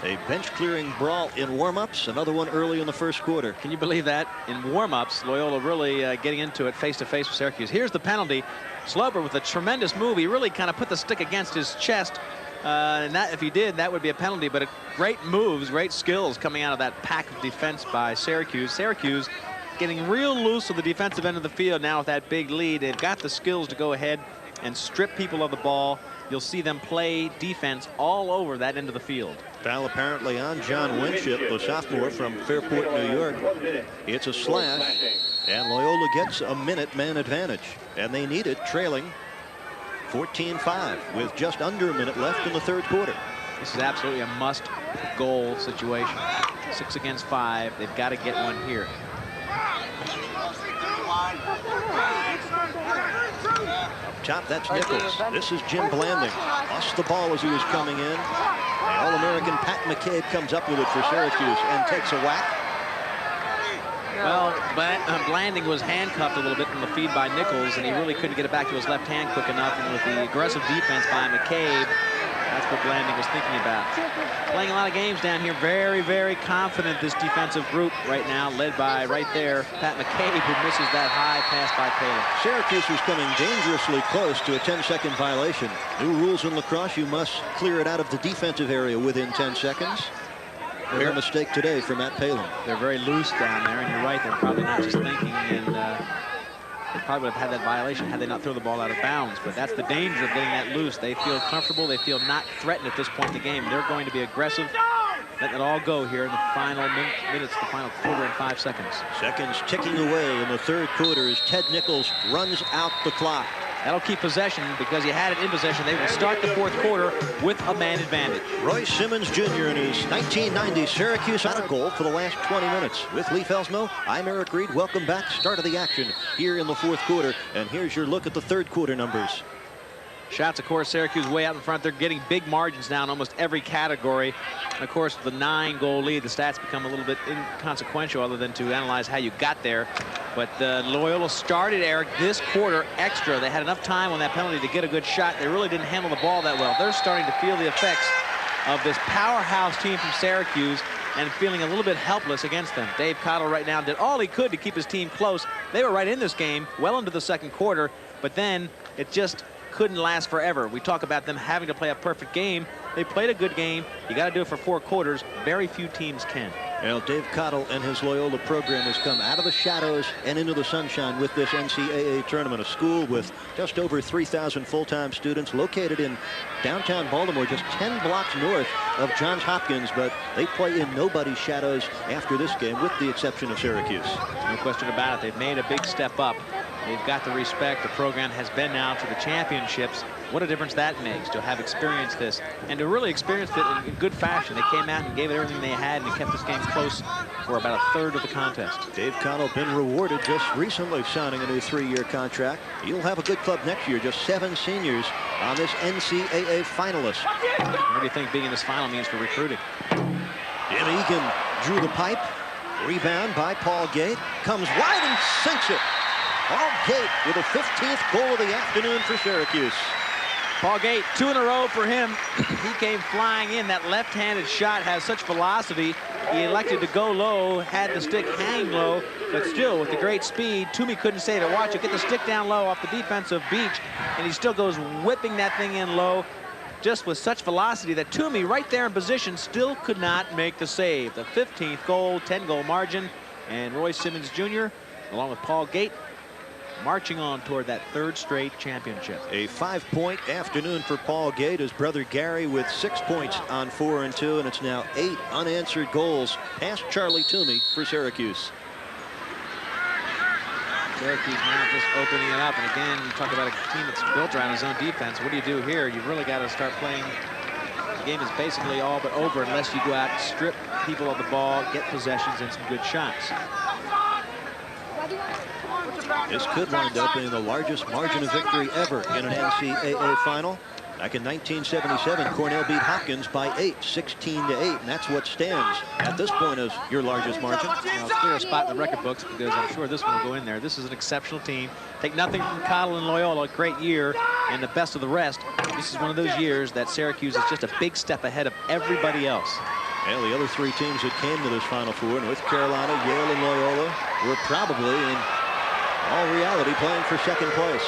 A bench-clearing brawl in warm-ups. Another one early in the first quarter. Can you believe that? In warm-ups, Loyola really getting into it face-to-face with Syracuse. Here's the penalty. Sloper with a tremendous move. He really kind of put the stick against his chest. And that, if he did, that would be a penalty. But great moves, great skills coming out of that pack of defense by Syracuse. Syracuse getting real loose on the defensive end of the field now with that big lead. They've got the skills to go ahead and strip people of the ball. You'll see them play defense all over that end of the field. Foul apparently on John Winship, the sophomore from Fairport, New York. It's a slash, and Loyola gets a minute man advantage. And they need it, trailing 14-5 with just under a minute left in the third quarter. This is absolutely a must-goal situation. 6 against 5. They've got to get one here. Up top, that's Nichols. This is Jim Blanding. Lost the ball as he was coming in. The All-American Pat McCabe comes up with it for Syracuse and takes a whack. Well, Blanding was handcuffed a little bit from the feed by Nichols, and he really couldn't get it back to his left hand quick enough. And with the aggressive defense by McCabe, that's what Blanding was thinking about. Playing a lot of games down here. Very, very confident, this defensive group right now, led by, right there, Pat McCabe, who misses that high pass by Paleb. Syracuse was coming dangerously close to a 10-second violation. New rules in lacrosse, you must clear it out of the defensive area within 10 seconds. Rare mistake today for Matt Palin. They're very loose down there, and you're right, they're probably not just thinking, and they probably would have had that violation had they not thrown the ball out of bounds. But that's the danger of getting that loose. They feel comfortable. They feel not threatened at this point in the game. They're going to be aggressive. Let it all go here in the final minutes, the final quarter and 5 seconds. Seconds ticking away in the third quarter as Ted Nichols runs out the clock. That'll keep possession because you had it in possession. They will start the fourth quarter with a man advantage. Royce Simmons Jr. in his 1990 Syracuse on a goal for the last 20 minutes. With Lee Felsmo, I'm Eric Reed. Welcome back. Start of the action here in the fourth quarter. And here's your look at the third quarter numbers. Shots, of course, Syracuse way out in front. They're getting big margins now in almost every category. And of course, the 9-goal lead, the stats become a little bit inconsequential other than to analyze how you got there. But Loyola started, Eric, this quarter extra. They had enough time on that penalty to get a good shot. They really didn't handle the ball that well. They're starting to feel the effects of this powerhouse team from Syracuse and feeling a little bit helpless against them. Dave Cottle right now did all he could to keep his team close. They were right in this game well into the second quarter, but then it just couldn't last forever. We talk about them having to play a perfect game. They played a good game. You got to do it for 4 quarters. Very few teams can. Well, Dave Cottle and his Loyola program has come out of the shadows and into the sunshine with this NCAA tournament. A school with just over 3,000 full-time students located in downtown Baltimore, just 10 blocks north of Johns Hopkins, but they play in nobody's shadows after this game, with the exception of Syracuse. No question about it. They've made a big step up. They've got the respect. The program has been now to the championships. What a difference that makes to have experienced this and to really experience it in good fashion. They came out and gave it everything they had, and kept this game close for about a third of the contest. Dave Cottle been rewarded just recently, signing a new 3-year contract. He'll have a good club next year. Just 7 seniors on this NCAA finalist. What do you think being in this final means for recruiting? Jim Egan drew the pipe. Rebound by Paul Gate. Comes wide and sinks it. Paul Gate with a 15th goal of the afternoon for Syracuse. Paul Gate, 2 in a row for him. He came flying in. That left-handed shot has such velocity. He elected to go low, had the stick hang low, but still with the great speed. Toomey couldn't save it. Watch it, get the stick down low off the defensive beach, and he still goes whipping that thing in low, just with such velocity that Toomey, right there in position, still could not make the save. The 15th goal, 10-goal margin, and Roy Simmons Jr., along with Paul Gate, marching on toward that 3rd straight championship. A 5-point afternoon for Paul Gate. His brother Gary with 6 points on 4 and 2, and it's now 8 unanswered goals past Charlie Toomey for Syracuse. Syracuse now just opening it up, and again, you talk about a team that's built around his own defense. What do you do here? You've really got to start playing. The game is basically all but over unless you go out and strip people of the ball, get possessions, and some good shots. This could wind up being the largest margin of victory ever in an NCAA final. Back in 1977, Cornell beat Hopkins by 8, 16-8, and that's what stands at this point as your largest margin. Well, clear a spot in the record books, because I'm sure this one will go in there. This is an exceptional team. Take nothing from Cottle and Loyola, a great year, and the best of the rest. This is one of those years that Syracuse is just a big step ahead of everybody else. Well, the other 3 teams that came to this Final Four, North Carolina, Yale, and Loyola, were probably in all reality playing for 2nd place.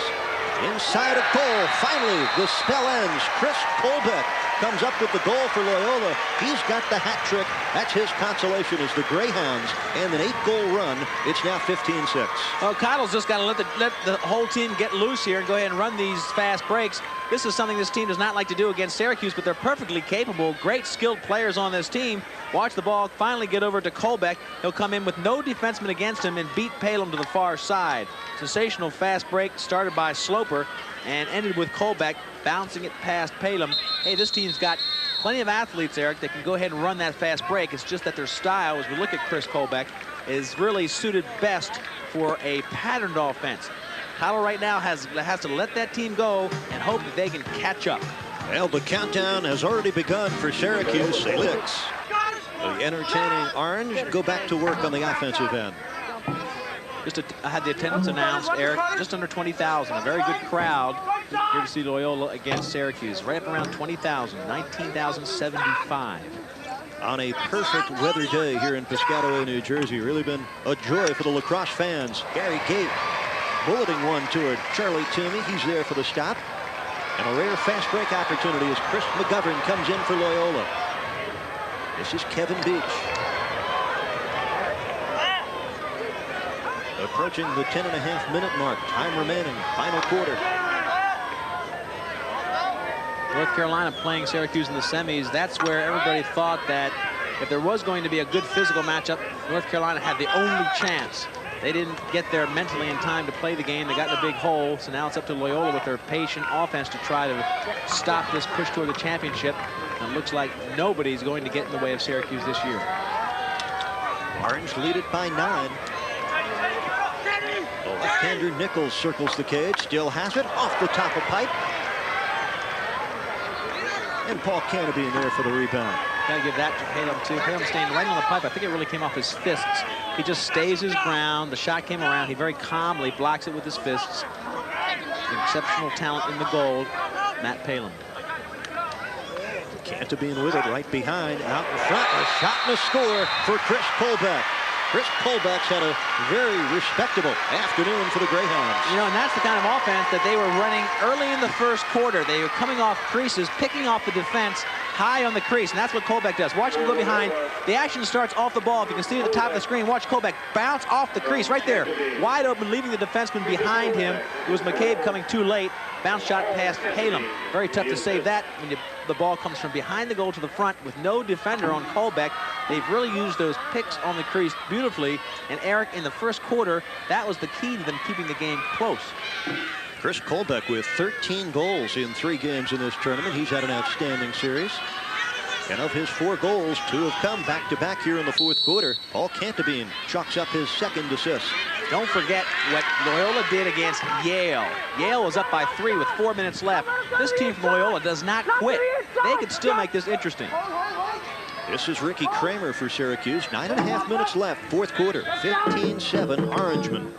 Inside a goal, finally the spell ends. Chris Colbeck comes up with the goal for Loyola. He's got the hat trick. That's his consolation as the Greyhounds, and an 8-goal run. It's now 15-6. Well, Cottle's just got to let the whole team get loose here and go ahead and run these fast breaks. This is something this team does not like to do against Syracuse, but they're perfectly capable. Great skilled players on this team. Watch the ball finally get over to Colbeck. He'll come in with no defenseman against him and beat Palem to the far side. Sensational fast break started by Sloper and ended with Colbeck bouncing it past Palem. Hey, this team's got plenty of athletes, Eric, that can go ahead and run that fast break. It's just that their style, as we look at Chris Colbeck, is really suited best for a patterned offense. Cottle right now has to let that team go and hope that they can catch up. Well, the countdown has already begun for Syracuse. The Licks, the entertaining Orange, go back to work on the offensive end. I had the attendance announced, Eric, just under 20,000. A very good crowd here to see Loyola against Syracuse. Right up around 20,000, 19,075. On a perfect weather day here in Piscataway, New Jersey. Really been a joy for the lacrosse fans. Gary Gate bulleting one toward Charlie Toomey. He's there for the stop. And a rare fast break opportunity as Chris McGovern comes in for Loyola. This is Kevin Beach. Approaching the 10.5-minute mark. Time remaining. Final quarter. North Carolina playing Syracuse in the semis. That's where everybody thought that if there was going to be a good physical matchup, North Carolina had the only chance. They didn't get there mentally in time to play the game. They got in a big hole, so now it's up to Loyola with their patient offense to try to stop this push toward the championship. And it looks like nobody's going to get in the way of Syracuse this year. Orange lead it by 9. The left-hander Nichols circles the cage, still has it off the top of pipe. And Paul Canopy in there for the rebound. Gotta give that to Palem too. Palem staying right on the pipe. I think it really came off his fists. He just stays his ground. The shot came around. He very calmly blocks it with his fists. Exceptional talent in the gold, Matt Palem. Cantabine with it right behind, out in front. A shot and a score for Chris Colbeck. Chris Colbeck's had a very respectable afternoon for the Greyhounds. You know, and that's the kind of offense that they were running early in the first quarter. They were coming off creases, picking off the defense high on the crease, and that's what Colbeck does. Watch him go behind. The action starts off the ball. If you can see at the top of the screen, watch Colbeck bounce off the crease right there. Wide open, leaving the defenseman behind him. It was McCabe coming too late. Bounce shot past Halem. Very tough to save that when the ball comes from behind the goal to the front with no defender on Colbeck. They've really used those picks on the crease beautifully. And Eric, in the first quarter, that was the key to them keeping the game close. Chris Colbeck with 13 goals in 3 games in this tournament. He's had an outstanding series. And of his 4 goals, 2 have come back-to-back here in the fourth quarter. Paul Cantabine chalks up his 2nd assist. Don't forget what Loyola did against Yale. Yale was up by 3 with 4 minutes left. This team from Loyola does not quit. They could still make this interesting. This is Ricky Kramer for Syracuse. 9.5 minutes left, fourth quarter. 15-7 Orangemen.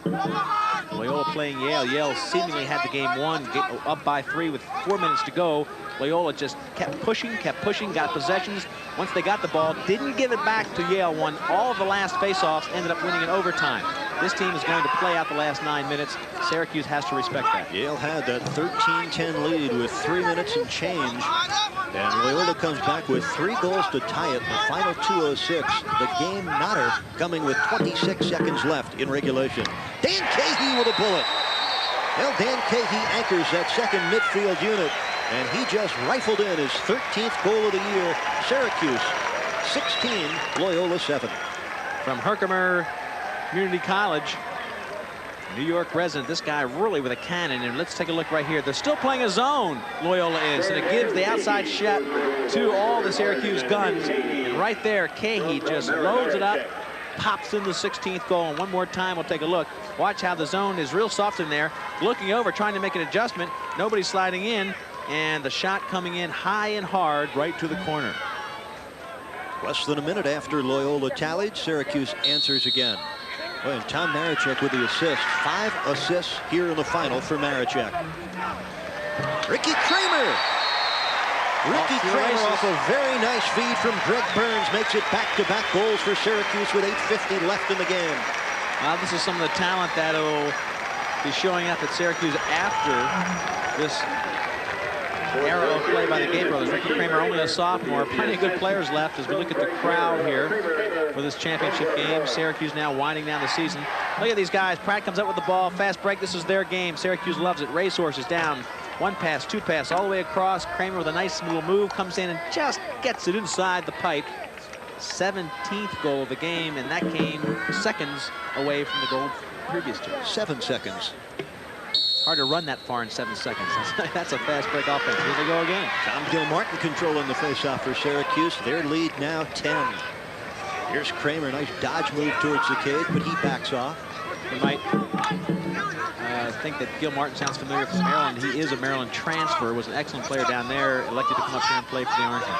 Loyola playing Yale. Yale seemingly had the game won, up by 3 with 4 minutes to go. Loyola just kept pushing, got possessions. Once they got the ball, didn't give it back to Yale, won all of the last faceoffs, ended up winning in overtime. This team is going to play out the last 9 minutes. Syracuse has to respect that. Yale had that 13-10 lead with 3 minutes and change. And Loyola comes back with 3 goals to tie it in the final 2:06. The game matter coming with 26 seconds left in regulation. Dan Cahey with a bullet. Well, Dan Cahey anchors that second midfield unit. And he just rifled in his 13th goal of the year. Syracuse 16, Loyola 7. From Herkimer Community College, New York resident, this guy really with a cannon. And let's take a look right here. They're still playing a zone, Loyola is, and it gives the outside shot to all the Syracuse guns. And right there, Cahey just loads it up, pops in the 16th goal. And one more time, we'll take a look. Watch how the zone is real soft in there. Looking over, trying to make an adjustment. Nobody's sliding in. And the shot coming in high and hard right to the corner. Less than a minute after Loyola tallied, Syracuse answers again. Well, and Tom Marechek with the assist. 5 assists here in the final for Marechek. Ricky Kramer. Ricky Kramer off a very nice feed from Greg Burns makes it back-to-back goals for Syracuse with 8:50 left in the game. This is some of the talent that will be showing up at Syracuse after this era of play by the Gay brothers. Ricky Kramer only a sophomore. Plenty of good players left as we look at the crowd here for this championship game. Syracuse now winding down the season. Look at these guys. Pratt comes up with the ball. Fast break. This is their game. Syracuse loves it. Racehorse is down. 1 pass, 2 pass, all the way across. Kramer with a nice little move comes in and just gets it inside the pipe. 17th goal of the game, and that came seconds away from the goal previous to it. 7 seconds. Hard to run that far in 7 seconds. That's a fast break offense. Here they go again. Tom Gilmartin controlling the faceoff for Syracuse. Their lead now 10. Here's Kramer. Nice dodge move towards the cage, but he backs off. You might think that Gilmartin sounds familiar from Maryland. He is a Maryland transfer. Was an excellent player down there. Elected to come up here and play for the Orangemen.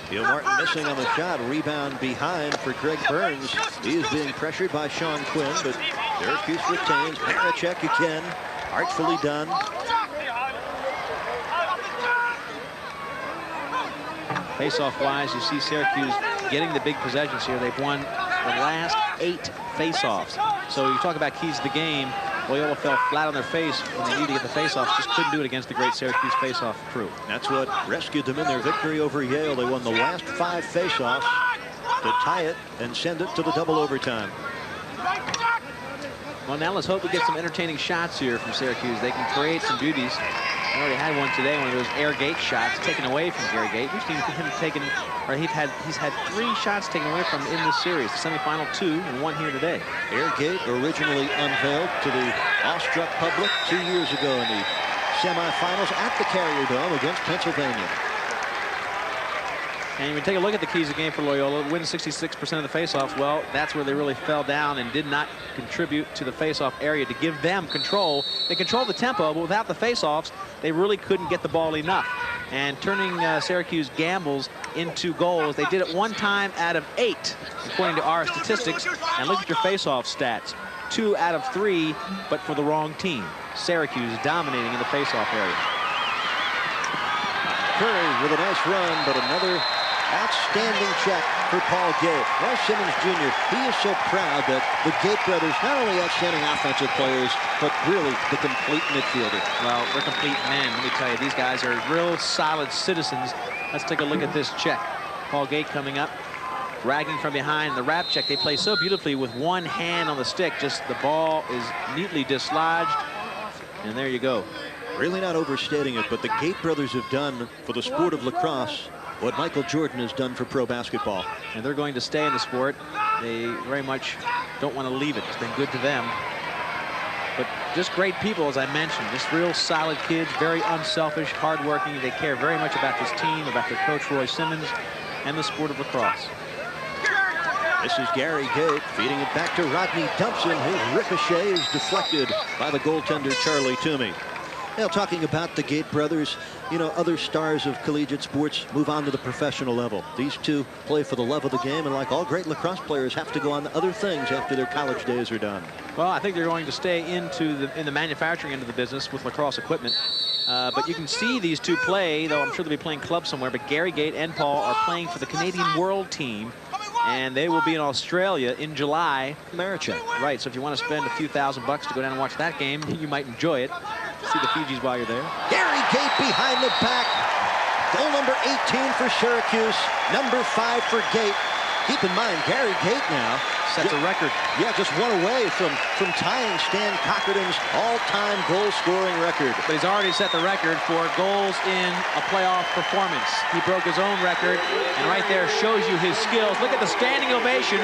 Gilmartin missing on the shot. Rebound behind for Greg Burns. He is being pressured by Sean Quinn, but Syracuse retains. Marechek again. Artfully done. Face-off-wise, you see Syracuse getting the big possessions here. They've won the last 8 face-offs. So you talk about keys to the game. Loyola fell flat on their face when they needed to get the face-offs. Just couldn't do it against the great Syracuse face-off crew. That's what rescued them in their victory over Yale. They won the last 5 face-offs to tie it and send it to the double overtime. Well, now let's hope we get some entertaining shots here from Syracuse. They can create some beauties. They already had one today, one of those air gate shots taken away from Gary Gate. We've seen him taken, or he's had 3 shots taken away from him in this series. The semifinal 2 and 1 here today. Air gate originally unveiled to the awestruck public 2 years ago in the semifinals at the Carrier Dome against Pennsylvania. And when you take a look at the keys of the game for Loyola, win 66% of the faceoffs. Well, that's where they really fell down and did not contribute to the faceoff area to give them control. They controlled the tempo, but without the faceoffs, they really couldn't get the ball enough. And turning Syracuse gambles into goals, they did it 1 time out of 8, according to our statistics. And look at your faceoff stats. 2 out of 3, but for the wrong team. Syracuse dominating in the faceoff area. Curry with a nice run, but another Outstanding check for Paul Gate. Roy Simmons Jr., he is so proud that the Gate brothers, not only outstanding offensive players, but really the complete midfielder. Well, they're complete men. Let me tell you, these guys are real solid citizens. Let's take a look at this check. Paul Gate coming up, dragging from behind. The wrap check, they play so beautifully with one hand on the stick. Just the ball is neatly dislodged. And there you go. Really not overstating it, but the Gate brothers have done for the sport of lacrosse what Michael Jordan has done for pro basketball. And they're going to stay in the sport. They very much don't want to leave it. It's been good to them. But just great people, as I mentioned. Just real solid kids, very unselfish, hardworking. They care very much about this team, about their coach, Roy Simmons, and the sport of lacrosse. This is Gary Gate feeding it back to Rodney Dumpson. His ricochet is deflected by the goaltender, Charlie Toomey. Now, talking about the Gate brothers, you know, other stars of collegiate sports move on to the professional level. These two play for the love of the game, and like all great lacrosse players, have to go on to other things after their college days are done. Well, I think they're going to stay in the manufacturing end of the business with lacrosse equipment. But you can see these two play, though I'm sure they'll be playing club somewhere. But Gary Gate and Paul are playing for the Canadian World Team, and they will be in Australia in July. Marichek. Right, so if you want to spend a few $1,000 to go down and watch that game, you might enjoy it. See the Fijis while you're there. Gary Gate behind the back. Goal number 18 for Syracuse. Number 5 for Gate. Keep in mind, Gary Gate now sets a record. Yeah, just one away from tying Stan Cochran's all-time goal-scoring record. But he's already set the record for goals in a playoff performance. He broke his own record, and right there shows you his skills. Look at the standing ovation,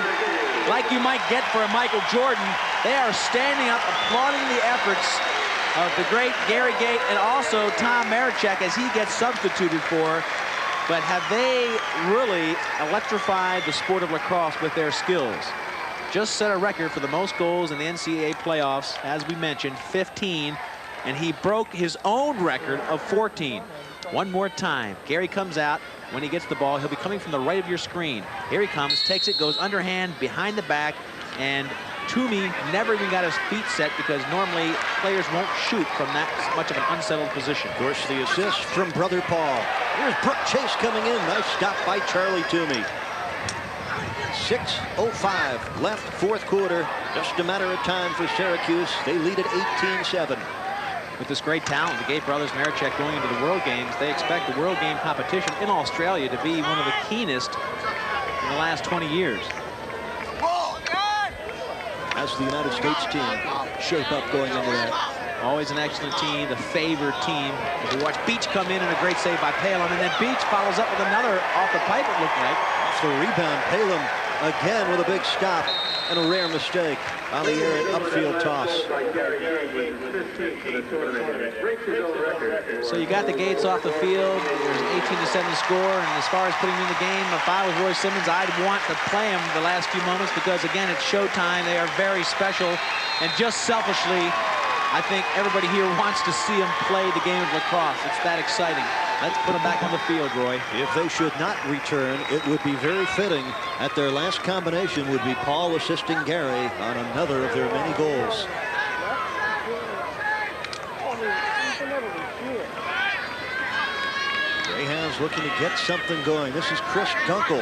like you might get for a Michael Jordan. They are standing up, applauding the efforts of the great Gary Gate and also Tom Marichek as he gets substituted for. But have they really electrified the sport of lacrosse with their skills? Just set a record for the most goals in the NCAA playoffs, as we mentioned, 15, and he broke his own record of 14. One more time. Gary comes out. When he gets the ball, he'll be coming from the right of your screen. Here he comes, takes it, goes underhand, behind the back, and Toomey never even got his feet set because normally players won't shoot from that much of an unsettled position. Of course, the assist from brother Paul. Here's Brooke Chase coming in. Nice stop by Charlie Toomey. 6:05 left, fourth quarter. Just a matter of time for Syracuse. They lead at 18-7. With this great talent, the Gate brothers, Marichek, going into the World Games, they expect the World Game competition in Australia to be one of the keenest in the last 20 years. As the United States team shape up going into that. Always an excellent team, the favored team. As we watch Beach come in and a great save by Palin, and then Beach follows up with another off the pipe, it looked like. Off the rebound, Palin again with a big stop and a rare mistake on the air and upfield toss. So you got the Gates off the field. There's an 18-7 score, and as far as putting him in the game, if I was Roy Simmons, I'd want to play him the last few moments because, again, it's showtime. They are very special, and just selfishly, I think everybody here wants to see him play the game of lacrosse. It's that exciting. Let's put him back on the field, Roy. If they should not return, it would be very fitting that their last combination would be Paul assisting Gary on another of their many goals. Greyhounds looking to get something going. This is Chris Dunkel,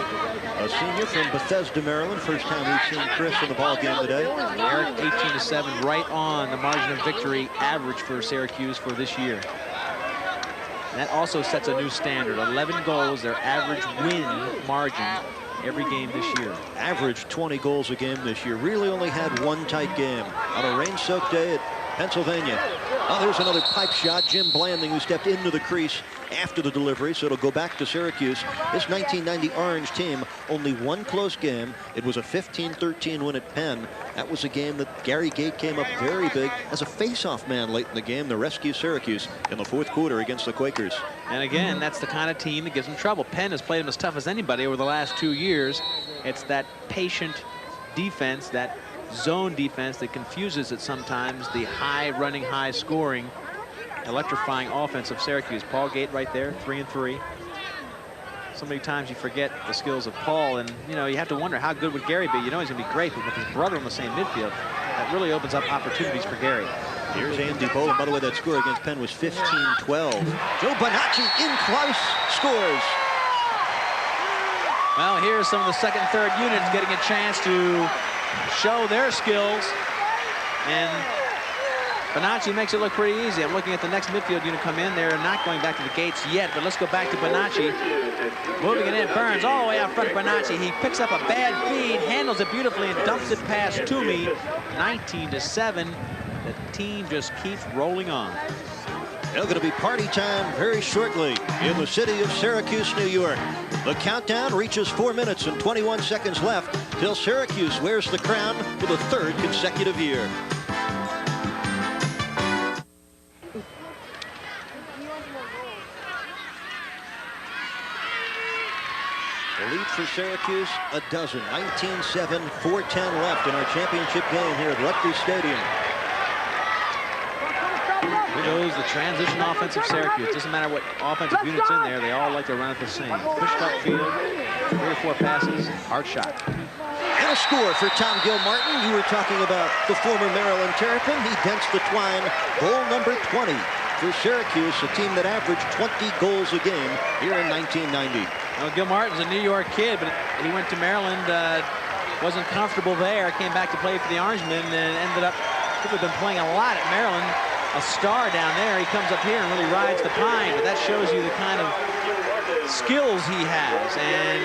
a senior from Bethesda, Maryland. First time we've seen Chris in the ball game today. Eric, 18-7, right on the margin of victory average for Syracuse for this year. And that also sets a new standard. 11 goals, their average win margin every game this year. Average 20 goals a game this year. Really only had one tight game on a rain-soaked day at Pennsylvania. Oh, there's another pipe shot. Jim Blanding, who stepped into the crease after the delivery, so it'll go back to Syracuse. This 1990 Orange team, only one close game. It was a 15-13 win at Penn. That was a game that Gary Gate came up very big as a face-off man late in the game to rescue Syracuse in the fourth quarter against the Quakers. And again, that's the kind of team that gives them trouble. Penn has played them as tough as anybody over the last 2 years. It's that patient defense, that zone defense that confuses it sometimes, the high running, high scoring, electrifying offense of Syracuse. Paul Gate right there, 3-3. So many times you forget the skills of Paul, and you know, you have to wonder how good would Gary be. You know he's gonna be great, but with his brother on the same midfield, that really opens up opportunities for Gary. Here's Andy Bowen. By the way, that score against Penn was 15-12. Joe Bonacci in close, scores. Well, here's some of the second and third units getting a chance to show their skills. And Bonacci makes it look pretty easy. I'm looking at the next midfield unit come in. They're not going back to the gates yet, but let's go back to Bonacci. Moving it in, Burns all the way out front of Bonacci. He picks up a bad feed, handles it beautifully, and dumps it past Toomey. 19-7. The team just keeps rolling on. It's going to be party time very shortly in the city of Syracuse, New York. The countdown reaches 4 minutes and 21 seconds left till Syracuse wears the crown for the third consecutive year. The lead for Syracuse, a dozen. 19-7, 4:10 left in our championship game here at Rutgers Stadium. Here goes the transition offense of Syracuse. Doesn't matter what offensive unit's in there, they all like to run it the same. Pushed upfield, 3 or 4 passes, hard shot. And a score for Tom Gilmartin. You were talking about the former Maryland Terrapin. He dents the twine. Goal number 20 for Syracuse, a team that averaged 20 goals a game here in 1990. Well, Gilmartin's a New York kid, but he went to Maryland, wasn't comfortable there, came back to play for the Orangemen, and ended up, could have been playing a lot at Maryland. A star down there. He comes up here and really rides the pine, but that shows you the kind of skills he has. And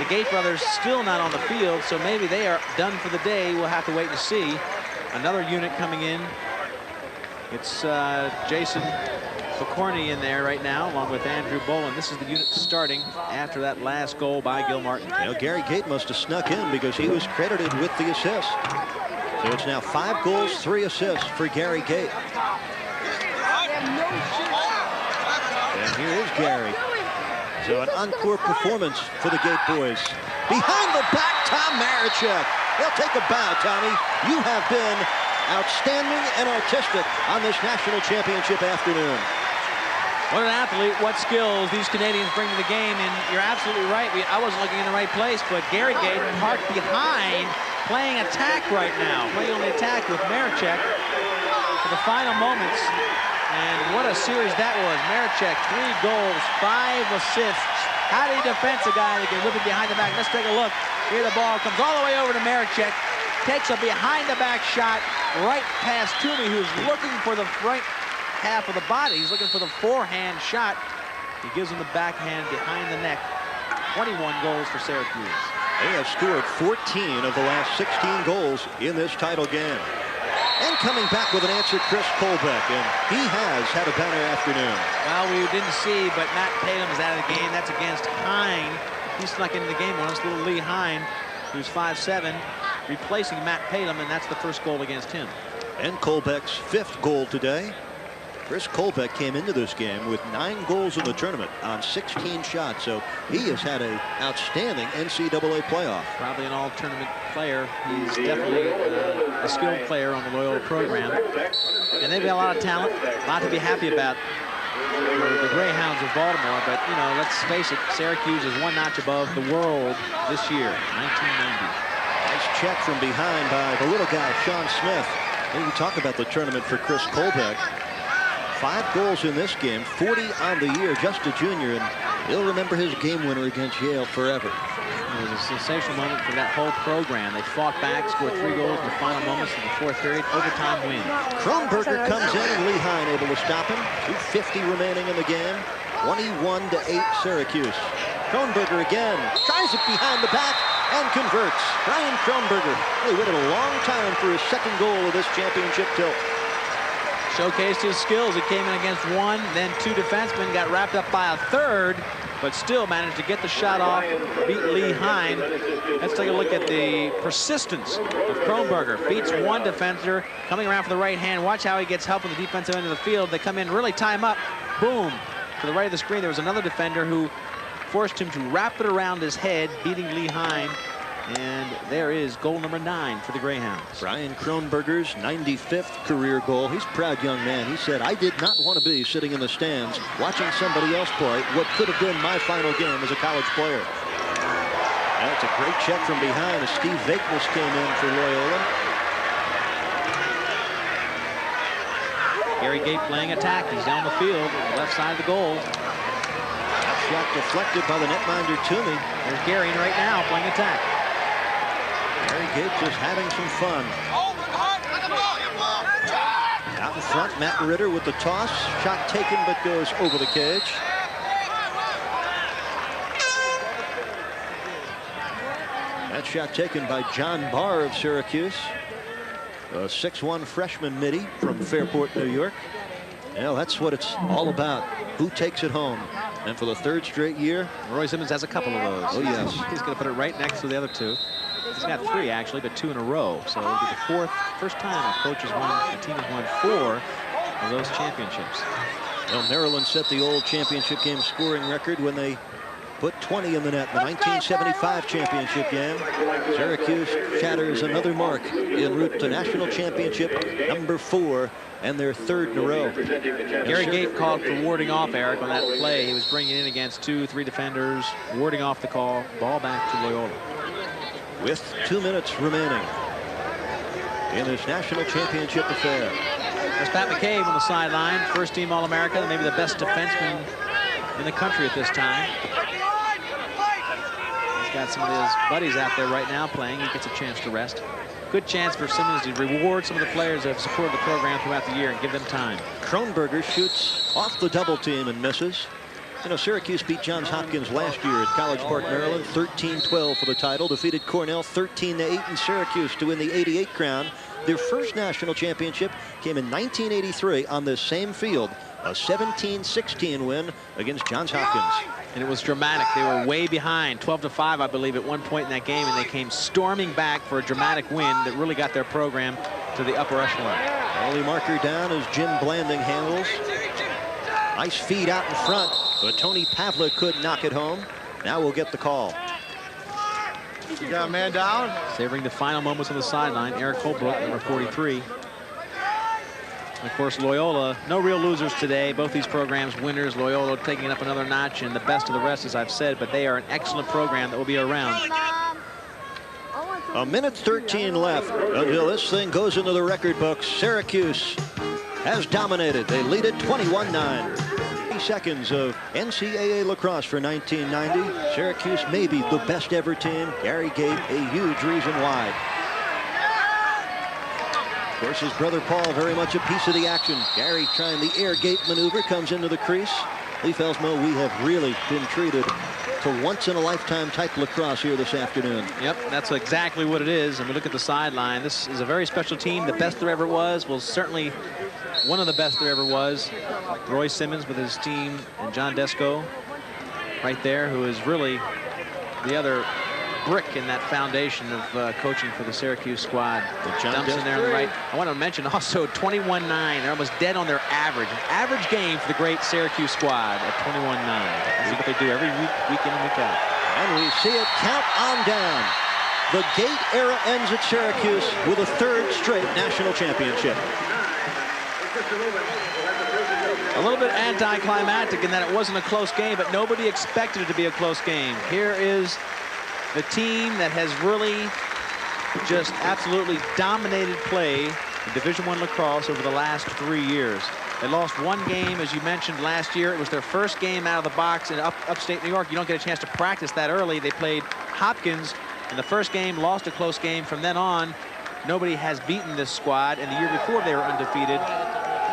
the Gate brothers still not on the field, so maybe they are done for the day. We'll have to wait and see. Another unit coming in. It's Jason Picorni in there right now, along with Andrew Bolin. This is the unit starting after that last goal by Gilmartin. You know, Gary Gate must have snuck in because he was credited with the assist. So it's now 5 goals, 3 assists for Gary Gate. And here is Gary. So an encore performance for the Gate boys. Behind the back, Tom Marichek. They'll take a bow, Tommy. You have been outstanding and artistic on this national championship afternoon. What an athlete, what skills these Canadians bring to the game. And you're absolutely right. I wasn't looking in the right place, but Gary Gate parked behind, playing attack right now. Playing on the attack with Marichek for the final moments. And what a series that was. Marichek, 3 goals, 5 assists. How do you defend a guy that can whip it behind the back? Let's take a look. Here the ball comes all the way over to Marichek. Takes a behind-the-back shot right past Toomey, who's looking for the right half of the body. He's looking for the forehand shot. He gives him the backhand behind the neck. 21 goals for Syracuse. They have scored 14 of the last 16 goals in this title game. And coming back with an answer, Chris Colbeck, and he has had a banner afternoon. Well, we didn't see, but Matt Tatum is out of the game. That's against Hine. He snuck into the game once, little Lee Hine, who's 5'7", replacing Matt Tatum, and that's the first goal against him. And Colbeck's 5th goal today. Chris Colbeck came into this game with 9 goals in the tournament on 16 shots, so he has had an outstanding NCAA playoff. Probably an all-tournament player. He's definitely a skilled player on the Loyola program. And they've got a lot of talent, a lot to be happy about for the Greyhounds of Baltimore. But, you know, let's face it, Syracuse is one notch above the world this year, 1990. Nice check from behind by the little guy, Sean Smith. And we talk about the tournament for Chris Colbeck. 5 goals in this game, 40 on the year, just a junior, and he'll remember his game winner against Yale forever. It was a sensational moment for that whole program. They fought back, scored 3 goals in the final moments of the 4th period, overtime win. Kronberger comes in, and Lee Hine able to stop him. 2:50 remaining in the game. 21-8 Syracuse. Kronberger again, tries it behind the back and converts. Brian Kronberger, he waited a long time for his 2nd goal of this championship tilt. Showcased his skills. He came in against 1, then 2 defensemen, got wrapped up by a 3rd, but still managed to get the shot off, beat Lee Hine. Let's take a look at the persistence of Kronberger. Beats 1 defender, coming around for the right hand. Watch how he gets help on the defensive end of the field. They come in, really tie him up. Boom. To the right of the screen, there was another defender who forced him to wrap it around his head, beating Lee Hine. And there is goal number 9 for the Greyhounds. Brian Kronberger's 95th career goal. He's a proud young man. He said, I did not want to be sitting in the stands watching somebody else play what could have been my final game as a college player. That's a great check from behind as Steve Vakenas came in for Loyola. Gary Gate playing attack. He's down the field, left side of the goal. shot deflected by the netminder Toomey. There's Gary right now playing attack. Gary Gabe just having some fun. Out in front, Matt Ritter with the toss. Shot taken, but goes over the cage. That shot taken by John Barr of Syracuse. A 6'1" freshman midi from Fairport, New York. Well, that's what it's all about. Who takes it home? And for the third straight year, Roy Simmons has a couple of those. Oh, yes. He's going to put it right next to the other two. He's got 3, actually, but 2 in a row. So it'll be the first time a team has won 4 of those championships. well, Maryland set the old championship game scoring record when they put 20 in the net in the 1975 championship game. Syracuse shatters another mark en route to national championship number 4 and their 3rd in a row. Gary Gabe called for warding off, Eric, on that play. He was bringing in against 2, 3 defenders, warding off the call. Ball back to Loyola. With 2 minutes remaining in this national championship affair. There's Pat McCabe on the sideline, first-team All-America, maybe the best defenseman in the country at this time. He's got some of his buddies out there right now playing. He gets a chance to rest. Good chance for Simmons to reward some of the players that have supported the program throughout the year and give them time. Kronberger shoots off the double team and misses. You know, Syracuse beat Johns Hopkins last year at College Park, Maryland, 13-12 for the title. Defeated Cornell 13-8 in Syracuse to win the '88 crown. Their first national championship came in 1983 on this same field, a 17-16 win against Johns Hopkins. And it was dramatic. They were way behind, 12-5, I believe, at one point in that game, and they came storming back for a dramatic win that really got their program to the upper echelon. Early marker down as Jim Blanding handles. Nice feed out in front, but Tony Pavlik could knock it home. Now we'll get the call. You got a man down. Savoring the final moments on the sideline, Eric Holbrook, number 43. And of course, Loyola, no real losers today. Both these programs winners. Loyola taking it up another notch, and the best of the rest, as I've said, but they are an excellent program that will be around. A minute 13 left until this thing goes into the record books. Syracuse has dominated. They lead it 21-9. 30 seconds of NCAA lacrosse for 1990. Syracuse may be the best ever team. Gary Gabe, a huge reason why. Of course, his brother Paul very much a piece of the action. Gary trying the air gate maneuver, comes into the crease. Lee Felsmo, we have really been treated to once-in-a-lifetime type lacrosse here this afternoon. Yep, that's exactly what it is. And we look at the sideline. This is a very special team. The best there ever was. Well, certainly one of the best there ever was. Roy Simmons with his team, and John Desko right there, who is really the other brick in that foundation of coaching for the Syracuse squad. Dumps in there on the right. I want to mention also 21-9. They're almost dead on their average. An average game for the great Syracuse squad at 21-9. That's what they do every week in and week out. And we see it count on down. The Gate era ends at Syracuse with a 3rd straight national championship. A little bit anticlimactic in that it wasn't a close game, but nobody expected it to be a close game. Here is the team that has really just absolutely dominated play in Division I lacrosse over the last 3 years. They lost 1 game, as you mentioned, last year. It was their first game out of the box in upstate New York. You don't get a chance to practice that early. They played Hopkins in the first game, lost a close game. From then on, nobody has beaten this squad, and the year before they were undefeated.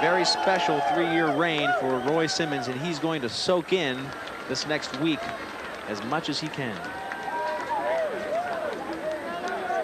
Very special 3-year reign for Roy Simmons, and he's going to soak in this next week as much as he can.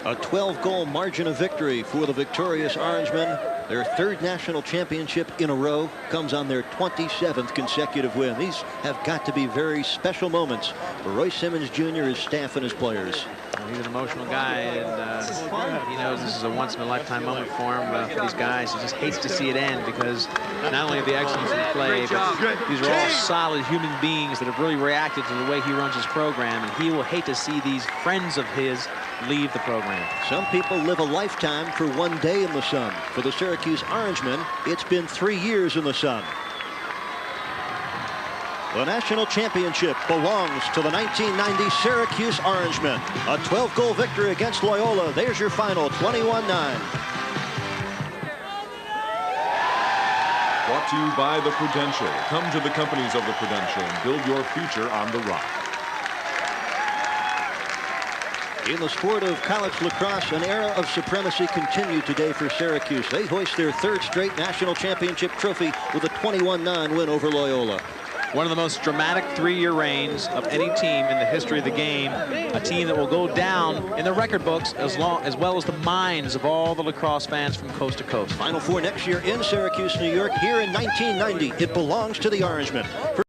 A 12-goal margin of victory for the victorious Orangemen. Their 3rd national championship in a row comes on their 27th consecutive win. These have got to be very special moments for Roy Simmons Jr., his staff, and his players. He's an emotional guy, and he knows this is a once-in-a-lifetime moment for him, for these guys. He just hates to see it end because not only of the excellence in play, but these are all solid human beings that have really reacted to the way he runs his program, and he will hate to see these friends of his leave the program. Some people live a lifetime for 1 day in the sun. For the Syracuse Orangemen, it's been 3 years in the sun. The national championship belongs to the 1990 Syracuse Orangemen. A 12-goal victory against Loyola. There's your final, 21-9. Brought to you by the Prudential. Come to the companies of the Prudential and build your future on the rock. In the sport of college lacrosse, an era of supremacy continued today for Syracuse. They hoist their third straight national championship trophy with a 21-9 win over Loyola. One of the most dramatic three-year reigns of any team in the history of the game. A team that will go down in the record books as well as the minds of all the lacrosse fans from coast to coast. Final Four next year in Syracuse, New York. Here in 1990, it belongs to the Orangemen.